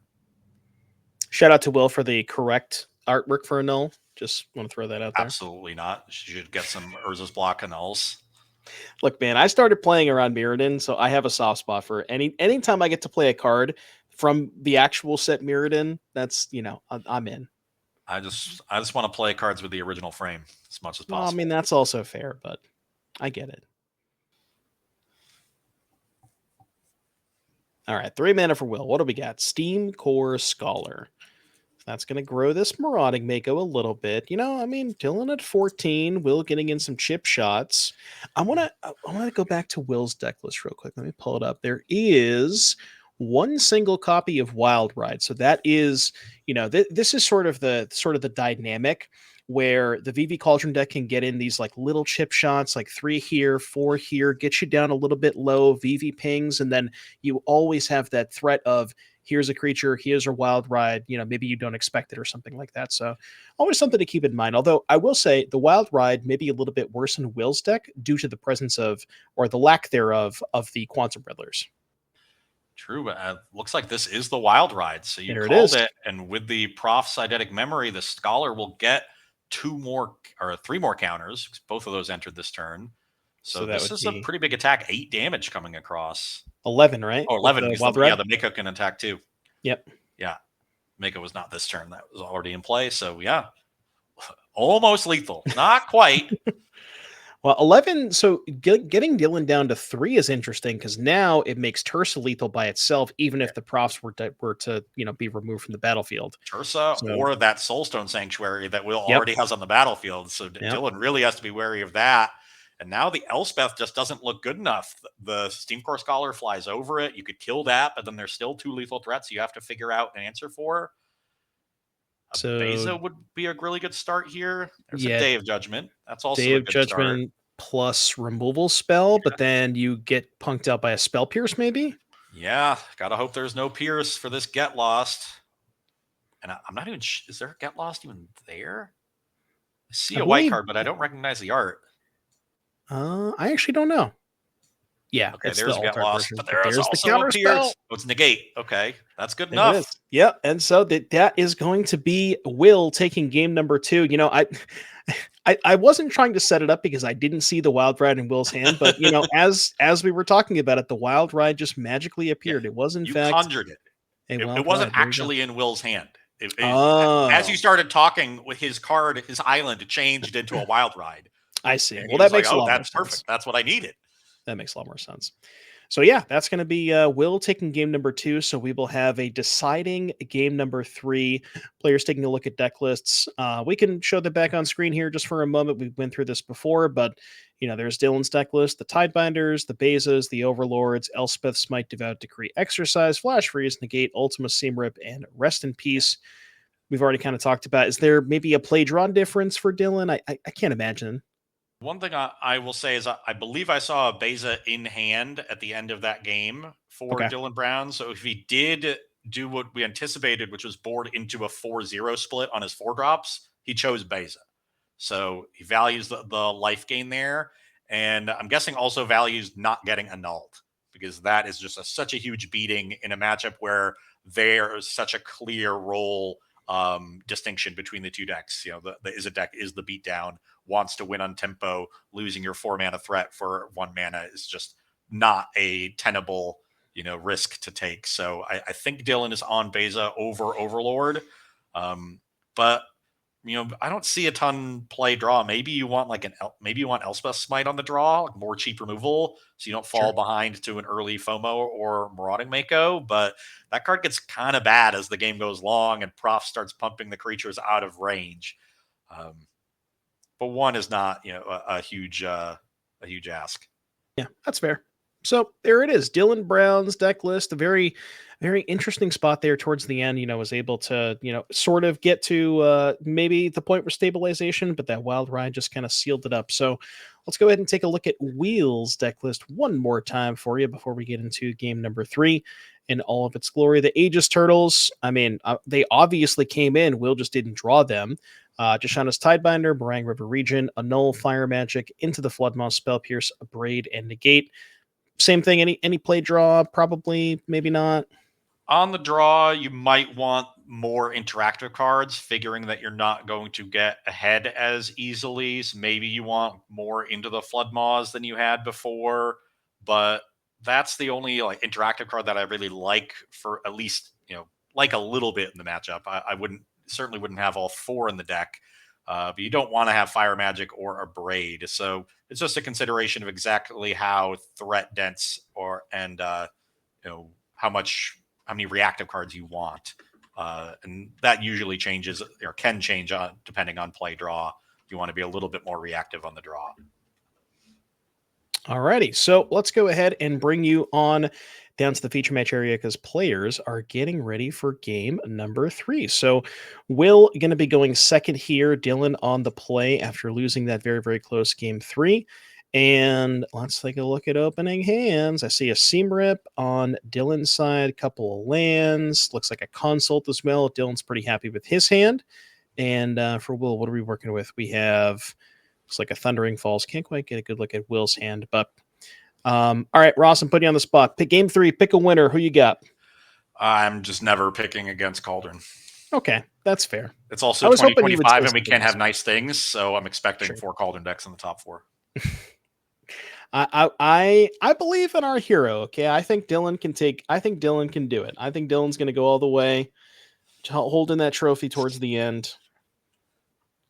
Shout out to Will for the correct artwork for a null. Just want to throw that out there. Absolutely not. You should get some Urza's Block annuls. Look, man, I started playing around Mirrodin, so I have a soft spot for anytime I get to play a card from the actual set Mirrodin. That's, I'm in. I just want to play cards with the original frame as much as possible. Well, I mean, that's also fair, but I get it. All right, 3 mana for Will. What do we got? Steam Core Scholar. That's going to grow this Marauding Mako a little bit. Dylan at 14, Will getting in some chip shots. I want to go back to Will's deck list real quick. Let me pull it up. There is 1 single copy of Wild Ride. So that is, this is sort of the dynamic where the VV Cauldron deck can get in these like little chip shots, like 3 here, 4 here, get you down a little bit low, VV pings, and then you always have that threat of here's a creature, here's a wild ride, maybe you don't expect it or something like that. So always something to keep in mind. Although I will say the wild ride may be a little bit worse in Will's deck due to the presence of, or the lack thereof, of the Quantum Riddlers. True, but looks like this is the wild ride. So you There it called is. it, and with the Prof's Eidetic Memory, the Scholar will get 2 more or 3 more counters. Both of those entered this turn. So So that this would is a be pretty big attack. 8 damage coming across. 11, right? Oh, With 11, the because wild the ride. Mako can attack too. Yep. Yeah, Mako was not this turn. That was already in play. So yeah, almost lethal. Not quite. Well, 11, so getting Dylan down to 3 is interesting because now it makes Tursa lethal by itself, even if the Profs were to be removed from the battlefield. Tursa So, or that Soulstone Sanctuary that Will yep, already has on the battlefield. So yep. Dylan really has to be wary of that. And now the Elspeth just doesn't look good enough. The Steam Core Scholar flies over it. You could kill that, but then there's still 2 lethal threats you have to figure out an answer for. A So, Beza would be a really good start here. There's a yeah, Day of Judgment. That's also Day a of good start. Judgment plus removal spell, but then you get punked out by a Spell Pierce, maybe? Yeah, gotta hope there's no Pierce for this Get Lost. And I'm not even. Is there a Get Lost even there? I see I a white believe. card, but I don't recognize the art. I actually don't know. Yeah, Okay, it's the there's Get alt art Lost, version, but but there is there's the also a counter Pierce. spell. Oh, it's Negate. Okay, that's good There it is. enough. Yeah, and so that is going to be Will taking game number 2. I wasn't trying to set it up because I didn't see the wild ride in Will's hand, but as we were talking about it, the wild ride just magically Yeah, appeared. It was in you fact conjured it. a It wild wasn't ride. There you go. actually in Will's hand. As you Oh, started talking with his card, his island changed into a wild ride. I see. And Well, he that was like, makes a oh, lot more that's sense. perfect. That's what I needed. That makes a lot more sense. So yeah, that's going to be Will taking game number 2. So we will have a deciding game number 3. Players taking a look at deck lists. We can show them back on screen here just for a moment. We've been through this before, but there's Dylan's deck list: the Tidebinders, the Bezas, the Overlords, Elspeth, Smite, Devout Decree, Exercise, Flash Freeze, Negate, Ultima Seamrip, and Rest in Peace. We've already kind of talked about. Is there maybe a play draw difference for Dylan? I can't imagine. One thing I will say is I believe I saw a Beza in hand at the end of that game for Okay, Dylan Brown. So if he did do what we anticipated, which was board into a 4-0 split on his 4 drops, he chose Beza. So he values the life gain there. And I'm guessing also values not getting annulled because that is just such a huge beating in a matchup where there is such a clear role distinction between the 2 decks. The Izzet deck is the beatdown, wants to win on tempo. Losing your 4 mana threat for 1 mana is just not a tenable risk to take. So I think Dylan is on Beza over Overlord. But I don't see a ton play draw. Maybe you want maybe you want Elspeth Smite on the draw, like more cheap removal, so you don't fall sure. behind to an early FOMO or Marauding Mako. But that card gets kind of bad as the game goes long and Prof starts pumping the creatures out of range. But 1 is not a huge ask. Yeah, that's fair. So there it is. Dylan Brown's deck list, a very, very interesting spot there towards the end. Was able to, sort of get to maybe the point where stabilization, but that wild ride just kind of sealed it up. So let's go ahead and take a look at Wheel's deck list one more time for you before we get into game number 3 in all of its glory. The Aegis Turtles, I mean, they obviously came in. Will just didn't draw them. Jashana's Tidebinder, Barang River Region, Annul, Fire Magic, Into the Floodmoss, Spell Pierce, Abrade, and Negate. Same thing. Any play draw? Probably, maybe not. On the draw, you might want more interactive cards, figuring that you're not going to get ahead as easily. So maybe you want more Into the Flood Maws than you had before. But that's the only interactive card that I really like for at least, like a little bit in the matchup. I certainly wouldn't have all 4 in the deck. But you don't want to have Fire Magic or a Braid. So it's just a consideration of exactly how threat dense and how many reactive cards you want. And that usually changes or can change depending on play draw. You want to be a little bit more reactive on the draw. Alrighty, so let's go ahead and bring you on down to the feature match area because players are getting ready for game number 3. So Will going to be going second here. Dylan on the play after losing that very, very close game 3. And let's take a look at opening hands. I see a seam rip on Dylan's side, a couple of lands. Looks like a consult as well. Dylan's pretty happy with his hand. And for Will, what are we working with? We have, looks like a Thundering Falls. Can't quite get a good look at Will's hand, but all right, Ross, I'm putting you on the spot. Pick game 3. Pick a winner. Who you got? I'm just never picking against Cauldron. Okay, that's fair. It's also I was hoping you would 2025, say and we something can't else. have nice things, so I'm expecting Sure. 4 Cauldron decks in the top 4. I believe in our hero. Okay, I think Dylan can take. I think Dylan can do it. I think Dylan's going to go all the way, holding that trophy towards the end.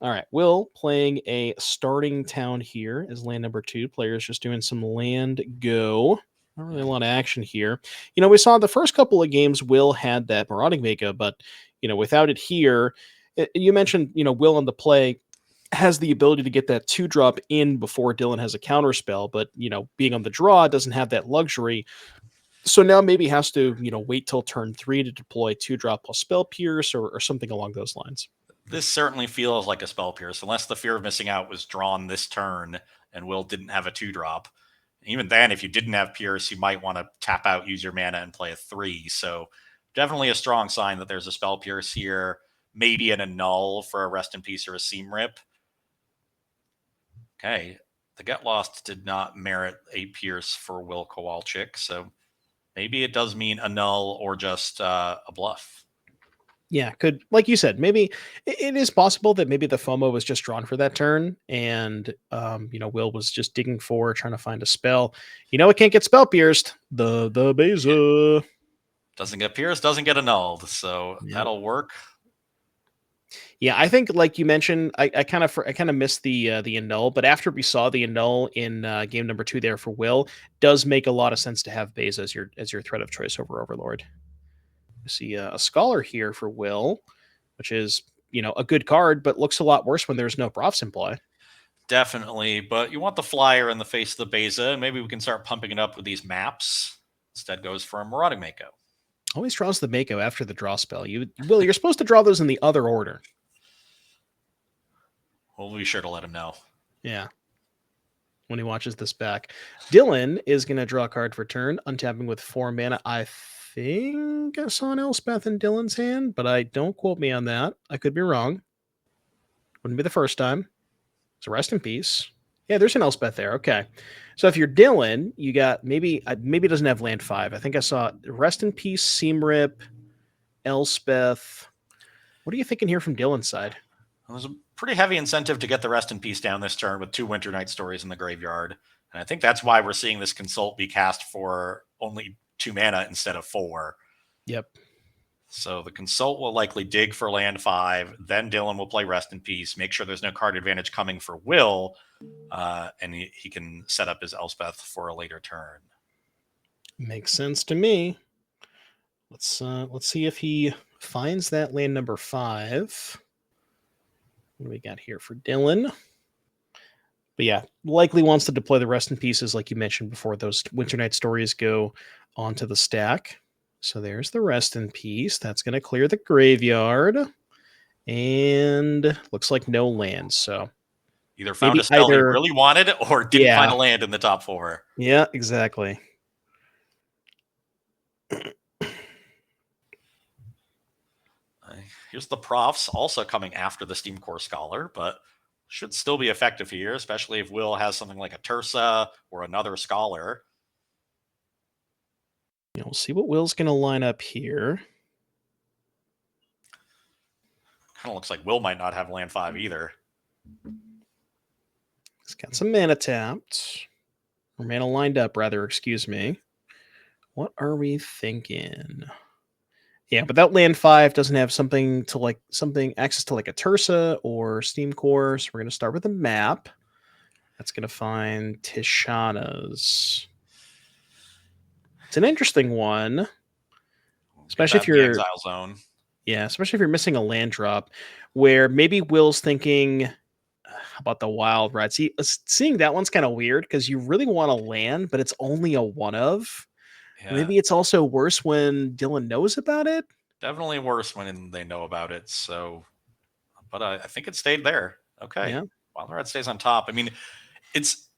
All right, Will playing a starting town here as land number 2. Players just doing some land go. Not really a lot of action here. You know, we saw the first couple of games Will had that Marauding Mega, but you know, without it here, you mentioned, you know, Will on the play has the ability to get that 2-drop in before Dylan has a counter spell, but you know, being on the draw doesn't have that luxury. So now maybe has to, you know, wait till turn 3 to deploy 2-drop plus spell pierce or something along those lines. This certainly feels like a spell pierce, unless the fear of missing out was drawn this turn and Will didn't have a 2-drop. Even then, if you didn't have pierce, you might want to tap out, use your mana, and play a 3. So definitely a strong sign that there's a spell pierce here, maybe an annul for a rest in peace or a seam rip. Okay, the Get Lost did not merit a pierce for Will Kowalczyk, so maybe it does mean annul or just a bluff. Yeah, could, like you said, maybe it is possible that maybe the FOMO was just drawn for that turn, and you know, Will was just digging for trying to find a spell. You know, it can't get spell pierced. The Beza doesn't get pierced, doesn't get annulled, so yeah. that'll work. Yeah, I think like you mentioned, I kind of missed the annul, but after we saw the annul in game number 2 there for Will, does make a lot of sense to have Beza as your threat of choice over Overlord. I see a Scholar here for Will, which is, you know, a good card, but looks a lot worse when there's no profs in play. Definitely, but you want the flyer in the face of the Beza, and maybe we can start pumping it up with these maps. Instead goes for a Marauding Mako. Always draws the Mako after the draw spell. You're supposed to draw those in the other order. We'll be sure to let him know. Yeah. When he watches this back. Dylan is going to draw a card for turn, untapping with 4 mana. I think I saw an Elspeth in Dylan's hand, but I don't quote me on that. I could be wrong. Wouldn't be the first time. So rest in peace. Yeah, there's an Elspeth there. Okay. So if you're Dylan, you got maybe it doesn't have land 5. I think I saw rest in peace, seam rip, Elspeth. What are you thinking here from Dylan's side? There's a pretty heavy incentive to get the rest in peace down this turn with 2 Winter Night Stories in the graveyard. And I think that's why we're seeing this Consult be cast for only 2 mana instead of 4. Yep. So the Consult will likely dig for land 5. Then Dylan will play Rest in Peace, make sure there's no card advantage coming for Will, and he can set up his Elspeth for a later turn. Makes sense to me. Let's see if he finds that land number 5. What do we got here for Dylan? But yeah, likely wants to deploy the rest in pieces, like you mentioned before. Those Winter Night Stories go onto the stack. So there's the rest in peace. That's going to clear the graveyard. And looks like no land. So either found a spell he really wanted or didn't find a land in the top 4. Yeah, exactly. Here's the profs also coming after the Steam Core Scholar, but should still be effective here, especially if Will has something like a Tersa or another Scholar. Yeah, we'll see what Will's going to line up here. Kind of looks like Will might not have land 5 either. He's got some mana tapped. Or mana lined up, rather, excuse me. What are we thinking? Yeah, but that land 5 doesn't have something access to like a Tersa or Steam Core. So we're going to start with a map. That's going to find Tishana's. It's an interesting one. Especially if you're Exile Zone. Yeah, especially if you're missing a land drop where maybe Will's thinking about the Wild Ride. Seeing that one's kind of weird because you really want to land, but it's only a one of. Yeah, Maybe it's also worse when Dylan knows about it. definitely worse when they know about it. So, but I think it stayed there. Okay, Yeah. Wild Red stays on top. I mean, it's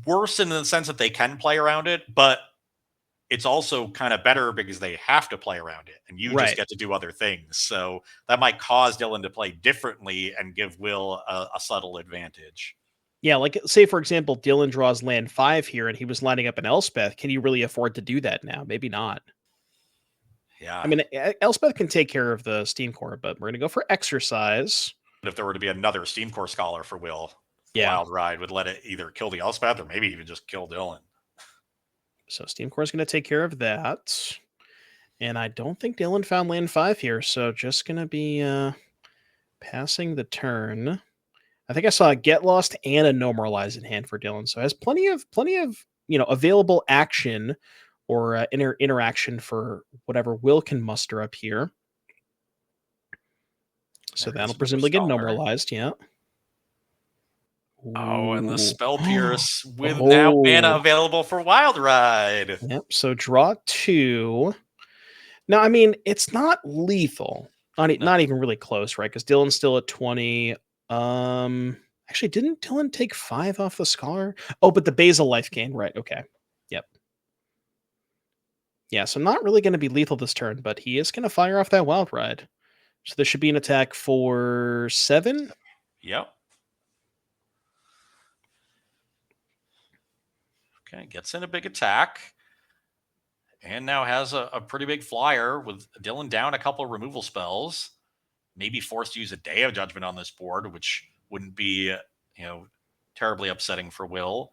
worse in the sense that they can play around it, but it's also kind of better because they have to play around it and you just Right. get to do other things. So that might cause Dylan to play differently and give Will a subtle advantage. Yeah, like say for example, Dylan draws land 5 here and he was lining up an Elspeth. Can you really afford to do that now? Maybe not. I Yeah. mean, Elspeth can take care of the Steam Core, but we're going to go for exercise. But if there were to be another Steam Core Scholar for Will, the Yeah. Wild Ride would let it either kill the Elspeth or maybe even just kill Dylan. So Steam Core is going to take care of that. And I don't think Dylan found land 5 here, so just going to be passing the turn. I think I saw a Get Lost and a No Moralize in hand for Dylan, so has plenty of available action or interaction for whatever Will can muster up here. So There that'll goes another presumably get Scholar. normalized, yeah. Oh, and the Ooh. Spell Pierce with now mana Oh. available for Wild Ride. Yep. So draw 2. Now, I mean, it's not lethal. No, Not even really close, right? Because Dylan's still at 20. Actually, didn't Dylan take 5 off the scholar? Oh, but the basal life gain, right? Okay. Yep. Yeah, so not really going to be lethal this turn, but he is going to fire off that wild ride. So there should be an attack for 7. yep. Okay, gets in a big attack. And now has a pretty big flyer with Dylan down a couple of removal spells. Maybe forced to use a Day of Judgment on this board, which wouldn't be, terribly upsetting for Will.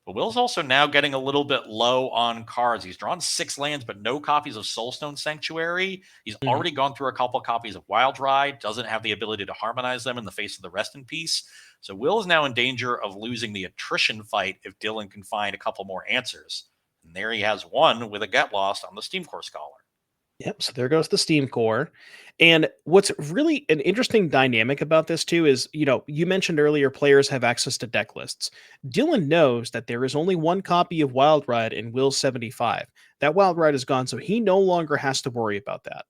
But Will's also now getting a little bit low on cards. He's drawn 6 lands, but no copies of Soulstone Sanctuary. He's Mhm. already gone through a couple copies of Wild Ride, doesn't have the ability to harmonize them in the face of the Rest in Peace. So Will is now in danger of losing the attrition fight if Dylan can find a couple more answers. And there he has one with a Get Lost on the Steam Core Scholar. Yep. So there goes the Steam Core. And what's really an interesting dynamic about this too is, you mentioned earlier players have access to deck lists. Dylan knows that there is only one copy of Wild Ride in Will 75. That Wild Ride is gone, so he no longer has to worry about that.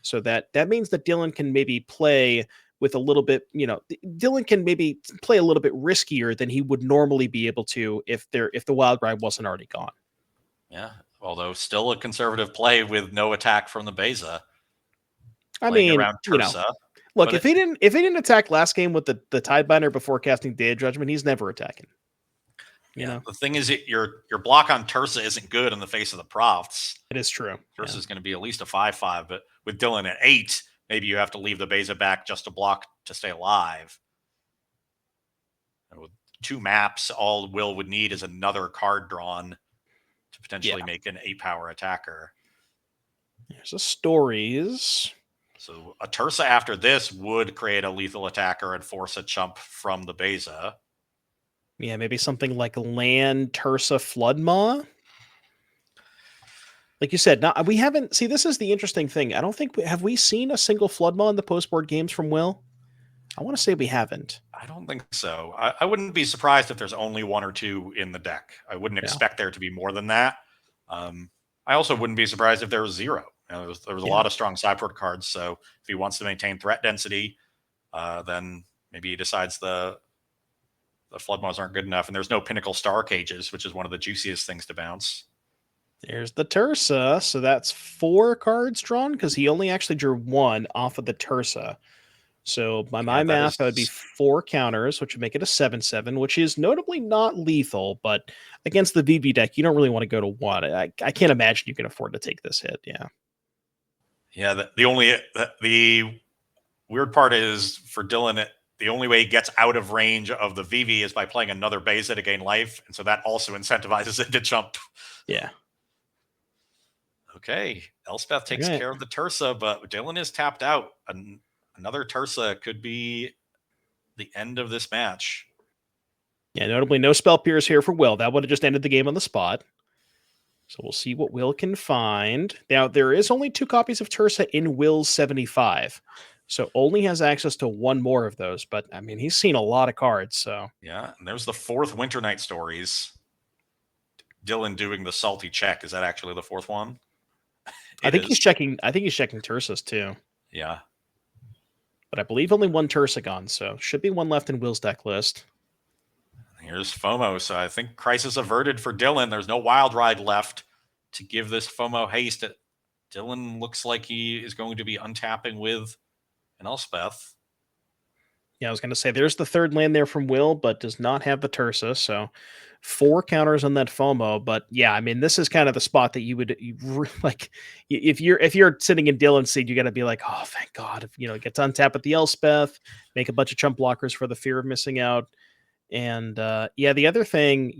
So that means that Dylan can maybe play with a little bit, Dylan can maybe play a little bit riskier than he would normally be able to if the Wild Ride wasn't already gone. Yeah, although still a conservative play with no attack from the Beza, I playing mean, around Tursa. look, But if he didn't attack last game with the Tidebinder before casting Day of Judgment, he's never attacking. You yeah, know, the thing is, your block on Tursa isn't good in the face of the Profts. it is true. Tursa Yeah. is going to be at least a 5/5, but with Dylan at 8, maybe you have to leave the Beza back just to block to stay alive. And with 2 maps, all Will would need is another card drawn to Yeah. potentially make an 8-power attacker. There's a stories. So a Tursa after this would create a lethal attacker and force a chump from the Beza. Yeah, maybe something like Land Tursa Floodmaw. Like you said, not we haven't see this is the interesting thing. I don't think have we seen a single Floodmaw in the postboard games from Will? I want to say we haven't. I don't think so. I wouldn't be surprised if there's only 1 or 2 in the deck. I wouldn't Yeah. expect there to be more than that. I also wouldn't be surprised if there was 0. There was a Yeah. lot of strong sideboard cards. So if he wants to maintain threat density, then maybe he decides the Floodmaws aren't good enough, and there's no Pinnacle Star Cages, which is one of the juiciest things to bounce. There's the Tursa. So that's 4 cards drawn because he only actually drew 1 off of the Tursa. So by Yeah, my that math, that would be is 4 counters, which would make it a 7/7, which is notably not lethal. But against the VV deck, you don't really want to go to 1. I can't imagine you can afford to take this hit. Yeah. yeah. The weird part is for Dylan. The only way he gets out of range of the VV is by playing another Beza to gain life, and so that also incentivizes it to jump. Yeah. Okay, Elspeth takes Okay. care of the Tursa, but Dylan is tapped out. Another Tursa could be the end of this match. Yeah. Notably, no spell pierce here for Will. That would have just ended the game on the spot. So we'll see what Will can find. Now, there is only 2 copies of Tursa in Will's 75. So only has access to 1 more of those. But I mean, he's seen a lot of cards. So Yeah, and there's the 4th Winter Night Stories. Dylan doing the salty check. Is that actually the fourth one? I It think he's is. checking. I think he's checking Tursus too, Yeah. but I believe only one Tursagon, so should be one left in Will's deck list. Here's FOMO. So I think crisis averted for Dylan. There's no wild ride left to give this FOMO haste. Dylan looks like he is going to be untapping with an Elspeth. Yeah, I was going to say there's the third land there from Will, but does not have the Tursa. So 4 counters on that FOMO. But yeah, I mean, this is kind of the spot that like. If you're sitting in Dylan's seat, you got to be like, oh, thank God, if it gets untapped with the Elspeth, make a bunch of chump blockers for the fear of missing out. And yeah, the other thing,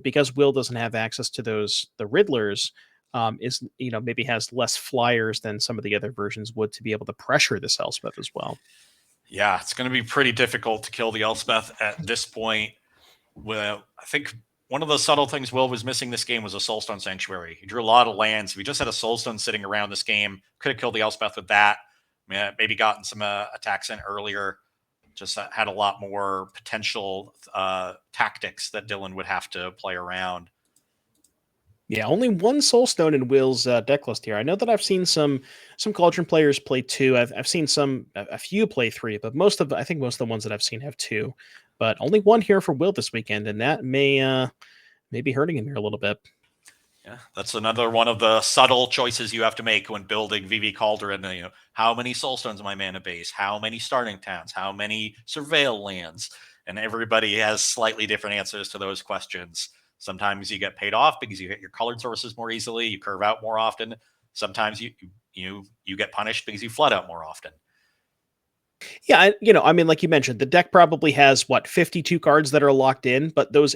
because Will doesn't have access to the Riddlers, is maybe has less flyers than some of the other versions would to be able to pressure this Elspeth as well. Yeah, it's going to be pretty difficult to kill the Elspeth at this point. Well, I think one of the subtle things Will was missing this game was a Soulstone Sanctuary. He drew a lot of lands. If he just had a Soulstone sitting around this game, could have killed the Elspeth with that. Maybe gotten some attacks in earlier. Just had a lot more potential tactics that Dylan would have to play around. Yeah, only one Soulstone in Will's deck list here. I know that I've seen some Cauldron players play 2. I've seen a few play 3, but I think most of the ones that I've seen have 2. But only one here for Will this weekend, and that may be hurting him here a little bit. Yeah, that's another one of the subtle choices you have to make when building VV Cauldron. How many Soulstones in my mana base? How many starting towns? How many Surveil lands? And everybody has slightly different answers to those questions. Sometimes you get paid off because you hit your colored sources more easily. You curve out more often. Sometimes you get punished because you flood out more often. Yeah, I mean, like you mentioned, the deck probably has 52 cards that are locked in, but those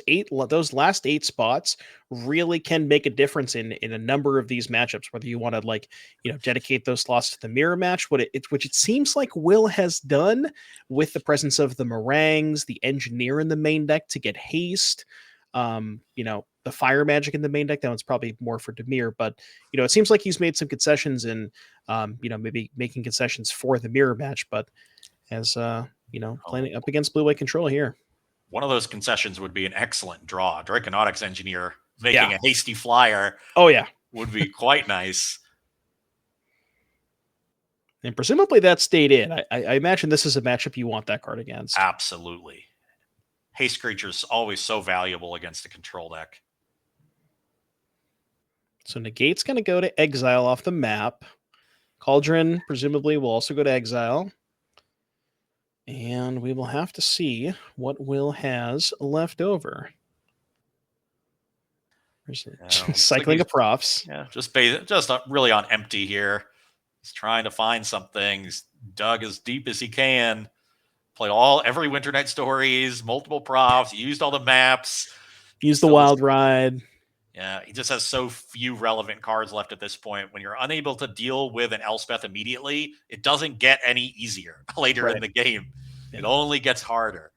last 8 spots really can make a difference in a number of these matchups. Whether you want to dedicate those slots to the mirror match, which it seems like Will has done with the presence of the Meringues, the Engineer in the main deck to get haste. The Fire Magic in the main deck. That one's probably more for Demir, but it seems like he's made some concessions in maybe making concessions for the mirror match, but as playing up against blue-white control here. One of those concessions would be an excellent draw. Draconautics Engineer making a hasty flyer. Oh yeah, would be quite nice. And presumably that stayed in. I imagine this is a matchup you want that card against. Absolutely. Haste creature's always so valuable against a control deck. So Negate's going to go to exile off the map. Cauldron presumably will also go to exile. And we will have to see what Will has left over. Cycling of profs. Yeah, just really on empty here. He's trying to find something. He's dug as deep as he can. Played every Winter Night Stories, multiple profs, used all the maps. Used the wild ride. Yeah, he just has so few relevant cards left at this point. When you're unable to deal with an Elspeth immediately, it doesn't get any easier later in the game. Yeah. It only gets harder.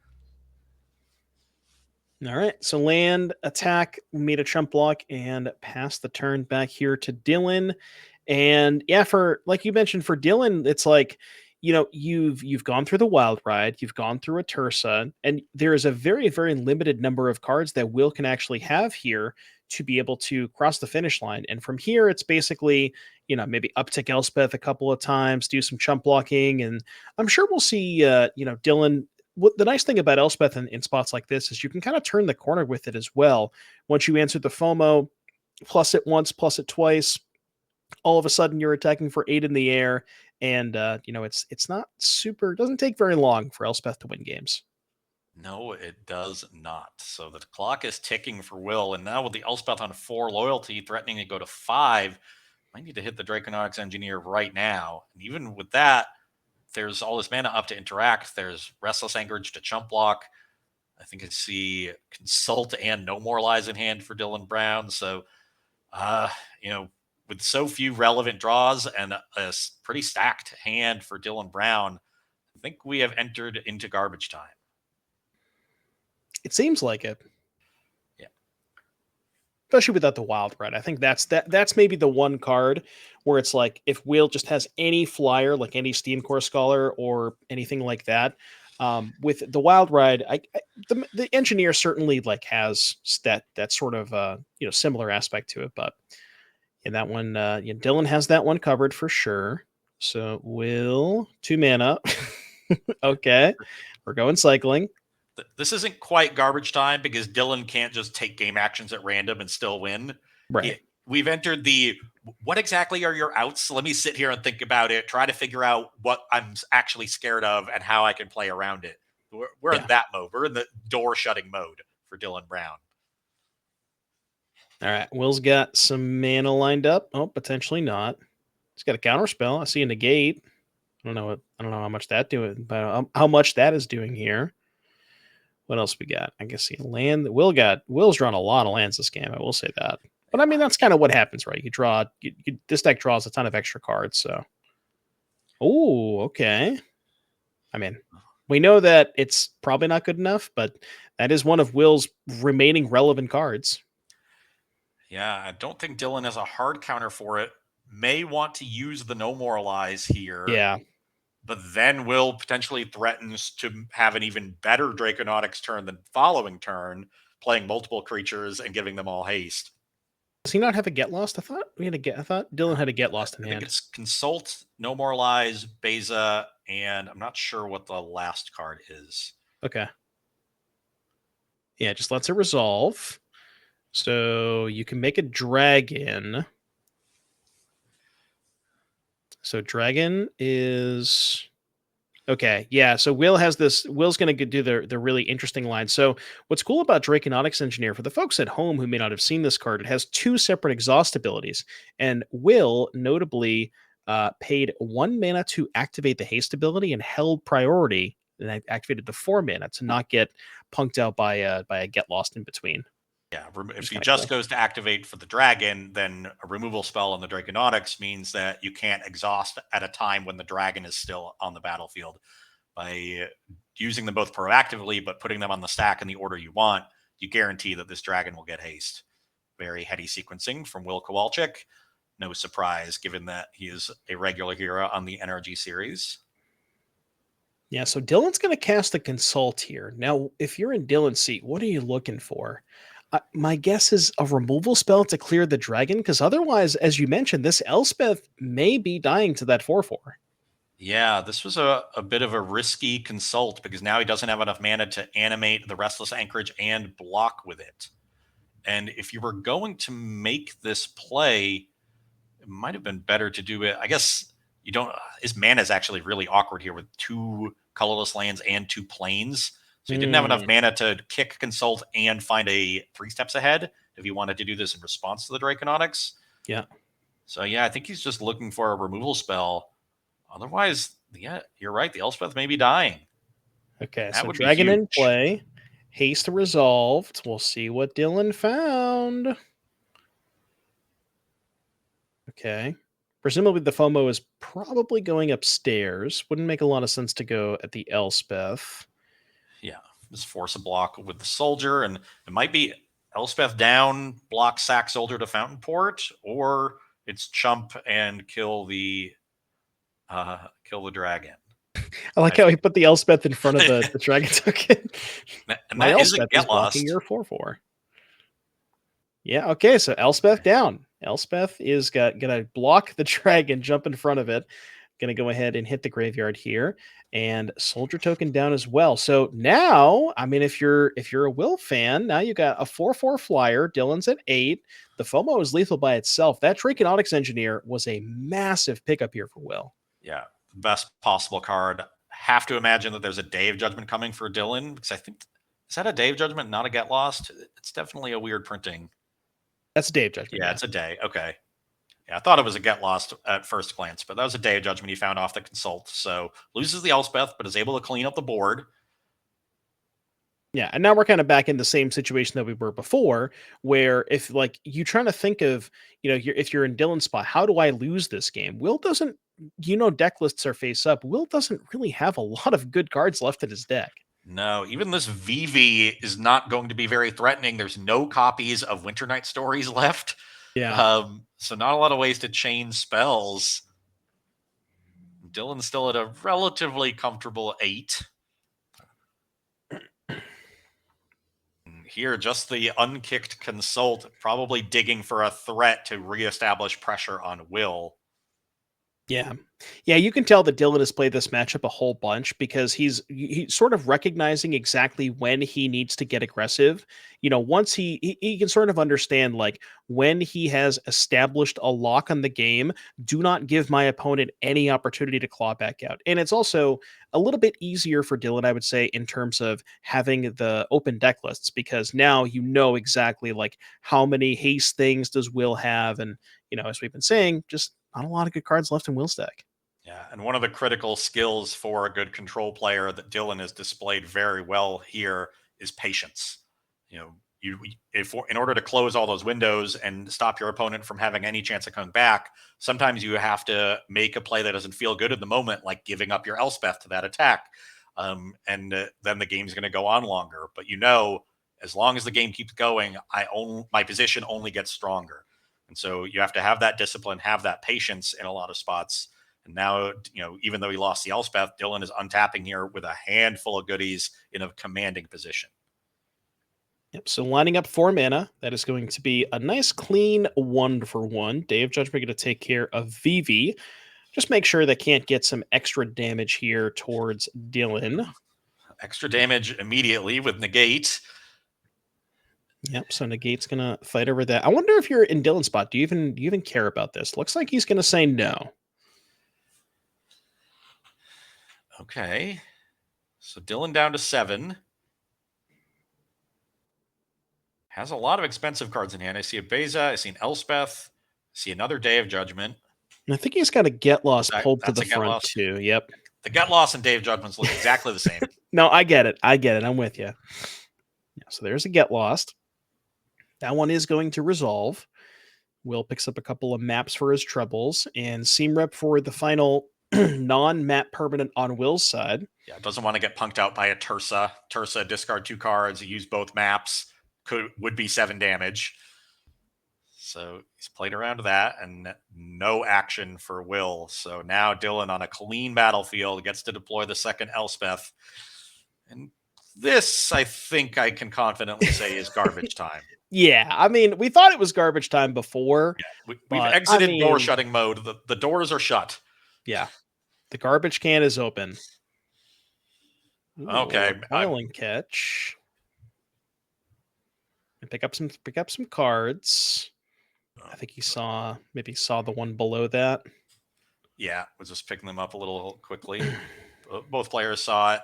All right, so land, attack, made a chump block, and pass the turn back here to Dylan. And yeah, for like you mentioned, for Dylan, it's like, you've gone through the wild ride, you've gone through a Tursa, and there is a very, very limited number of cards that Will can actually have here to be able to cross the finish line. And from here, it's basically, maybe uptick Elspeth a couple of times, do some chump blocking, and I'm sure we'll see, Dylan. The nice thing about Elspeth in spots like this is you can kind of turn the corner with it as well. Once you answer the FOMO, plus it once, plus it twice, all of a sudden you're attacking for 8 in the air, and it's not super. It doesn't take very long for Elspeth to win games. No, it does not. So the clock is ticking for Will, and now with the Elspeth on 4 loyalty, threatening to go to 5, might need to hit the Draconautics Engineer right now. And even with that, there's all this mana up to interact. There's Restless Anchorage to chump block. I think I see Consult and No More Lies in hand for Dylan Brown. So, with so few relevant draws and a pretty stacked hand for Dylan Brown, I think we have entered into garbage time. It seems like it. Yeah. Especially without the wild ride. I think that's maybe the one card where it's like, if Will just has any flyer, like any Steam Core Scholar or anything like that, With the Wild Ride, the engineer certainly like has that sort of similar aspect to it, but in that one, Dylan has that one covered for sure. So Will 2 mana. Okay, we're going cycling. This isn't quite garbage time because Dylan can't just take game actions at random and still win. Right. We've entered the what exactly are your outs? Let me sit here and think about it, try to figure out what I'm actually scared of and how I can play around it. We're in Yeah. that mode. We're in the door shutting mode for Dylan Brown. All right. Will's got some mana lined up. Oh, potentially not. He's got a counter spell. I see a negate. I don't know how much that doing, but how much that is doing here. What else we got? I guess see land. Will's drawn a lot of lands this game. I will say that. But I mean, that's kind of what happens, right? You draw. This deck draws a ton of extra cards. So, oh, okay. I mean, we know that it's probably not good enough, but that is one of Will's remaining relevant cards. Yeah, I don't think Dylan has a hard counter for it. May want to use the No Moralize here. Yeah. But then Will potentially threatens to have an even better Draconautics turn than following turn, playing multiple creatures and giving them all haste. Does he not have a get lost? I thought Dylan had a get lost in I think hand. it's Consult, No More Lies, Beza, and I'm not sure what the last card is. Okay. Yeah, just lets it resolve. So you can make a dragon. So dragon is okay. Yeah. So Will's going to do the really interesting line. So what's cool about Draconautics Engineer for the folks at home who may not have seen this card, it has two separate exhaust abilities, and Will notably paid 1 mana to activate the haste ability and held priority, and I activated the 4 mana to not get punked out by a get lost in between. Yeah, if he Kind of just cool. goes to activate for the dragon, then a removal spell on the Draconautics means that you can't exhaust at a time when the dragon is still on the battlefield. By using them both proactively, but putting them on the stack in the order you want, you guarantee that this dragon will get haste. Very heady sequencing from Will Kowalczyk. No surprise, given that he is a regular hero on the NRG series. Yeah, so Dylan's going to cast a consult here. Now, if you're in Dylan's seat, what are you looking for? My guess is a removal spell to clear the dragon, because otherwise, as you mentioned, this Elspeth may be dying to that 4/4. Yeah, this was a bit of a risky consult because now he doesn't have enough mana to animate the Restless Anchorage and block with it. And if you were going to make this play, it might have been better to do it. I guess you don't. His mana is actually really awkward here with two colorless lands and two planes. So he didn't have enough mana to kick Consult and find a 3 steps ahead if he wanted to do this in response to the Draconautics. Yeah. So yeah, I think he's just looking for a removal spell. Otherwise, yeah, you're right. The Elspeth may be dying. Okay, That so would be dragon in huge. play. Haste resolved. We'll see what Dylan found. Okay. Presumably the FOMO is probably going upstairs. Wouldn't make a lot of sense to go at the Elspeth. Yeah, just force a block with the soldier, and it might be Elspeth down, block sack soldier to Fountain Port, or it's chump and kill the dragon. I like how he put the Elspeth in front of the dragon token. And My that is a Elspeth is get blocking lost. your 4/4. Yeah, okay, so Elspeth down. Elspeth is gonna block the dragon, jump in front of it. Gonna go ahead and hit the graveyard here, and soldier token down as well. So now, I mean, if you're a Will fan, now you got a 4/4 flyer. Dylan's at 8. The FOMO is lethal by itself. That Draconautics Engineer was a massive pickup here for Will. Yeah, best possible card. Have to imagine that there's a Day of Judgment coming for Dylan because I think is that a Day of Judgment, not a get lost. It's definitely a weird printing. That's Day of Judgment. Yeah, Yeah. it's a day. Okay. Yeah, I thought it was a get lost at first glance, but that was a Day of Judgment he found off the consult. So loses the Elspeth, but is able to clean up the board. Yeah, and now we're kind of back in the same situation that we were before, where if like you trying to think of, if you're in Dylan's spot, how do I lose this game? Will doesn't, deck lists are face up. Will doesn't really have a lot of good cards left in his deck. No, even this VV is not going to be very threatening. There's no copies of Winter Night Stories left. Yeah. So not a lot of ways to chain spells. Dylan's still at a relatively comfortable 8. here, just the unkicked Consult, probably digging for a threat to reestablish pressure on Will. Yeah. Yeah, you can tell that Dylan has played this matchup a whole bunch because he's sort of recognizing exactly when he needs to get aggressive. Once he can sort of understand like when he has established a lock on the game, do not give my opponent any opportunity to claw back out. And it's also a little bit easier for Dylan, I would say, in terms of having the open deck lists because now you know exactly like how many haste things does Will have and as we've been saying, just not a lot of good cards left in Will's deck. Yeah, and one of the critical skills for a good control player that Dylan has displayed very well here is patience. You know, if in order to close all those windows and stop your opponent from having any chance of coming back, sometimes you have to make a play that doesn't feel good at the moment, like giving up your Elspeth to that attack, and then the game's going to go on longer. But as long as the game keeps going, my position only gets stronger, and so you have to have that discipline, have that patience in a lot of spots. And now, even though he lost the Elspeth, Dylan is untapping here with a handful of goodies in a commanding position. Yep. So lining up 4 mana, that is going to be a nice clean 1-for-1. Day of Judgment going to take care of Vivi. Just make sure they can't get some extra damage here towards Dylan. Extra damage immediately with Negate. Yep. So Negate's going to fight over that. I wonder if you're in Dylan's spot. Do you even care about this? Looks like he's going to say no. Okay. So Dylan down to 7. Has a lot of expensive cards in hand. I see a Beza. I see an Elspeth. I see another Day of Judgment. And I think he's got a Get Lost pulled to the front Lost too. Yep. The Get Lost and Day of Judgments look exactly the same. No, I get it. I'm with you. Yeah, so there's a Get Lost. That one is going to resolve. Will picks up a couple of maps for his troubles and Seam Rep for the final non-map permanent on Will's side. Yeah, doesn't want to get punked out by a Tursa. Tursa, discard 2 cards, use both maps, would be 7 damage. So he's played around that and no action for Will. So now Dylan on a clean battlefield gets to deploy the second Elspeth. And this, I think I can confidently say, is garbage time. Yeah, I mean, we thought it was garbage time before. Yeah, we've exited door shutting mode. The doors are shut. Yeah, the garbage can is open. Ooh, okay, Coiling Catch. And pick up some cards. I think he maybe saw the one below that. Yeah, was just picking them up a little quickly. Both players saw it.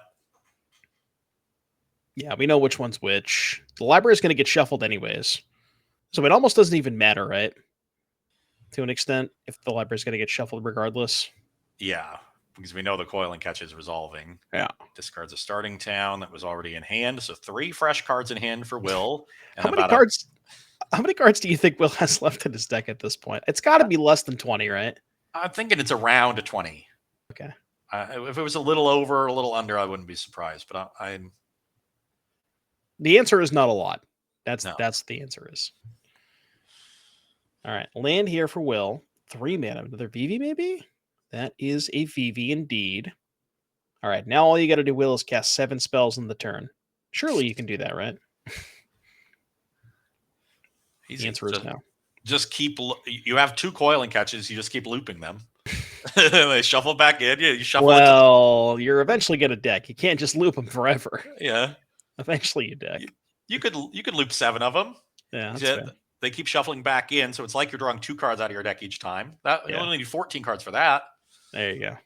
Yeah, we know which one's which. The library is going to get shuffled anyways. So it almost doesn't even matter, right? To an extent, if the library is going to get shuffled regardless. Yeah, because we know the Coiling Catch is resolving. Yeah. Discards a starting town that was already in hand. So 3 fresh cards in hand for Will. And how many cards do you think Will has left in his deck at this point? It's got to be less than 20, right? I'm thinking it's around 20. Okay. If it was a little over, a little under, I wouldn't be surprised. But I'm. The answer is not a lot. That's the answer is. All right, land here for Will. 3 mana. Another Vivi, maybe? That is a Vivi indeed. All right, now all you got to do, Will, is cast 7 spells in the turn. Surely you can do that, right? The answer is no. Just keep. You have 2 Coiling Catches. You just keep looping them. They shuffle back in. You shuffle. Well, you're eventually going to deck. You can't just loop them forever. Yeah. Eventually you deck. You could loop 7 of them. Yeah, they keep shuffling back in, so it's like you're drawing 2 cards out of your deck each time. You only need 14 cards for that. There you go.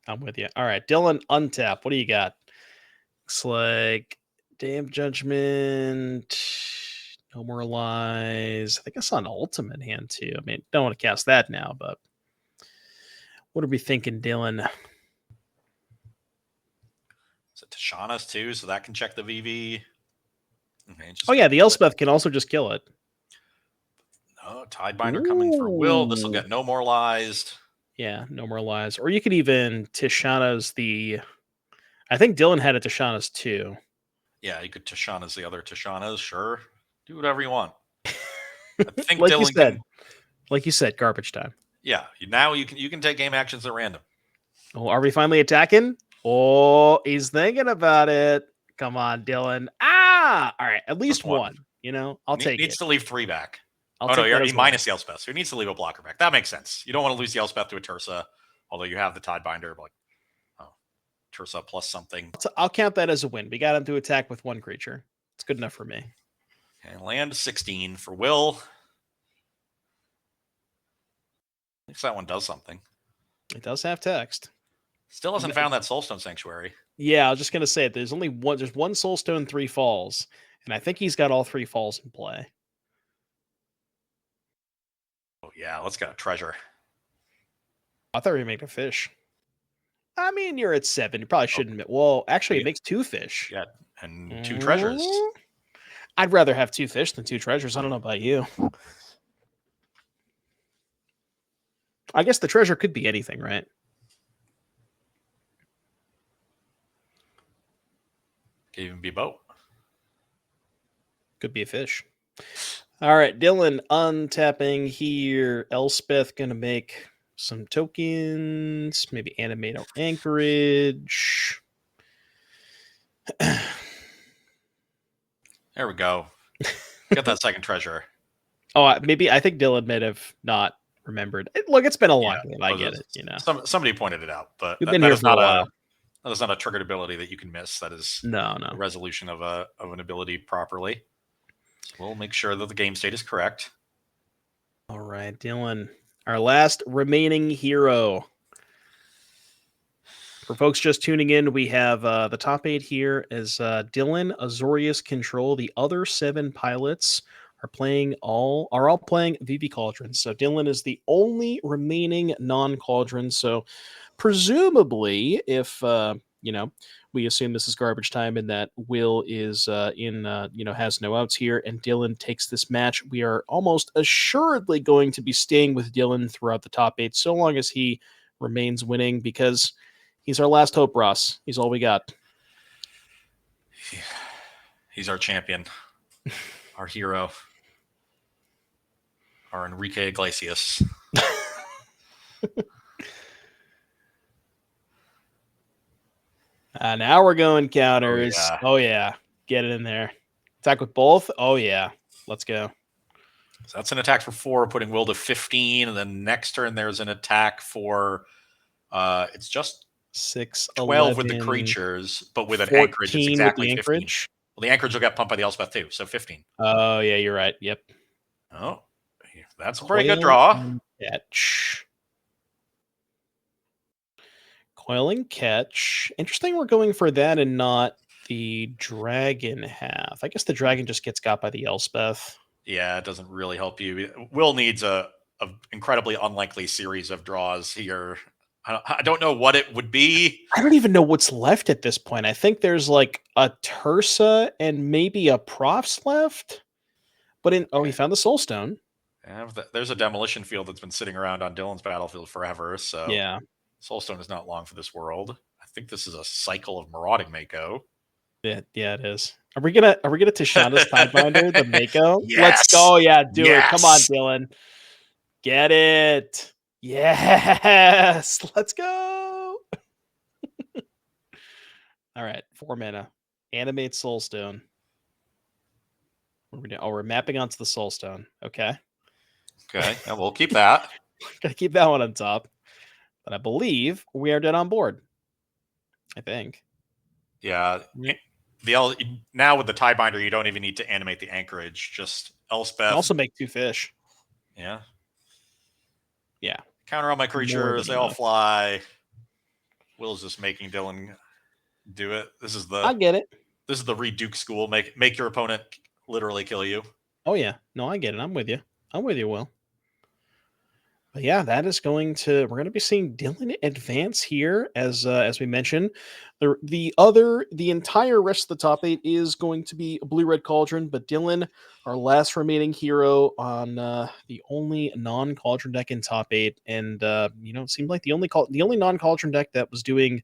I'm with you. All right, Dylan, untap. What do you got? Looks like Day of Judgment, No More Lies. I think I saw an ultimate hand too. I mean, don't want to cast that now, but what are we thinking, Dylan? Is it Tashana's too? So that can check the VV. Okay, the Elspeth can also just kill it. No, Tidebinder coming for Will. This will get No More Lies. Yeah, No More Lies. Or you could even Tashana's I think Dylan had a Tashana's too. Yeah, you could Tashana's the other Tashana's. Sure. Do whatever you want. I think like you said, garbage time. Yeah, now you can take game actions at random. Oh, are we finally attacking? Oh, he's thinking about it. Come on, Dylan. Ah, all right. At least Just one. one. I'll take Needs it. to leave 3 back. I'll Oh no, take that he as well. minus the Elspeth, so he needs to leave a blocker back. That makes sense. You don't want to lose the Elspeth to a Tursa, although you have the Tidebinder. But Tursa plus something. I'll count that as a win. We got him to attack with one creature. It's good enough for me. Okay, land 16 for Will. At least that one does something. It does have text. Still hasn't found that Soulstone Sanctuary. Yeah, I was just gonna say there's only one. There's one Soulstone, 3 falls, and I think he's got all 3 falls in play. Oh yeah, let's get a treasure. I thought we were making a fish. I mean, you're at 7. You probably shouldn't. Well, actually, it makes 2 fish. Yeah, and 2 treasures. I'd rather have 2 fish than 2 treasures. I don't know about you. I guess the treasure could be anything, right? Could even be a boat. Could be a fish. All right, Dylan untapping here. Elspeth gonna make some tokens, maybe animate our anchorage. There we go. Get that second treasure. Oh, maybe I think Dylan may have not remembered. Look, it's been a long game. I get it. Somebody pointed it out, but we've been here for a while. That is not a triggered ability that you can miss. That is no a resolution of an ability properly. So we'll make sure that the game state is correct. All right, Dylan, our last remaining hero. For folks just tuning in, we have the top 8 here as Dylan, Azorius, Control. The other 7 pilots are all playing VV Cauldron. So Dylan is the only remaining non-Cauldron. So presumably, if we assume this is garbage time and that Will is has no outs here, and Dylan takes this match, we are almost assuredly going to be staying with Dylan throughout the top 8, so long as he remains winning, because he's our last hope, Ross. He's all we got. He's our champion, our hero, our Enrique Iglesias. Now we're going counters. Oh yeah. Get it in there. Attack with both. Oh yeah. Let's go. So that's an attack for 4, putting Will to 15. And then next turn, there's an attack for it's just 6, 12 11, with the creatures, but with an anchorage, it's exactly 15. Anchorage. Well, the anchorage will get pumped by the Elspeth too, so 15. Oh yeah, you're right. Yep. Oh, that's a pretty good draw. Catch. Coil and catch. Interesting we're going for that and not the dragon half. I guess the dragon just gets got by the Elspeth. Yeah, it doesn't really help you. Will needs a incredibly unlikely series of draws here. I don't know what it would be. I don't even know what's left at this point. I think there's like a Tursa and maybe a Profs left. But he found the Soulstone. Yeah, there's a demolition field that's been sitting around on Dylan's battlefield forever. So yeah. Soulstone is not long for this world. I think this is a cycle of marauding Mako. Yeah, it is. Are we gonna Tishana's Tidebinder, the Mako? Yes. Let's go. Yeah, do it. Come on, Dylan. Get it. Yes. Let's go. All right, 4 mana. Animate Soulstone. What are we doing? Oh, we're mapping onto the Soulstone. Okay. Okay, yeah, we'll keep that. Gotta keep that one on top. But I believe we are dead on board. I think. Yeah. Now with the Tidebinder, you don't even need to animate the anchorage. Just Elspeth. You also make 2 fish. Yeah. Yeah. Counter all my creatures. They all fly. Will's just making Dylan do it. I get it. This is the Reed Duke school. Make your opponent literally kill you. Oh yeah. No, I get it. I'm with you. Will. But yeah, that is we're going to be seeing Dylan advance here, as we mentioned. The entire rest of the top 8 is going to be a blue-red Cauldron, but Dylan, our last remaining hero on the only non-Cauldron deck in top 8, and it seemed like the only non-Cauldron deck that was doing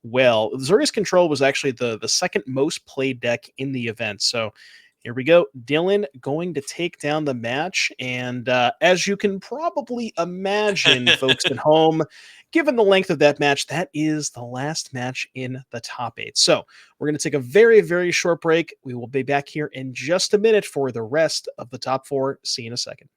well. Azorius Control was actually the second most played deck in the event, so Here we go. Dylan going to take down the match. And as you can probably imagine, folks at home, given the length of that match, that is the last match in the top 8. So we're going to take a very, very short break. We will be back here in just a minute for the rest of the top 4. See you in a second.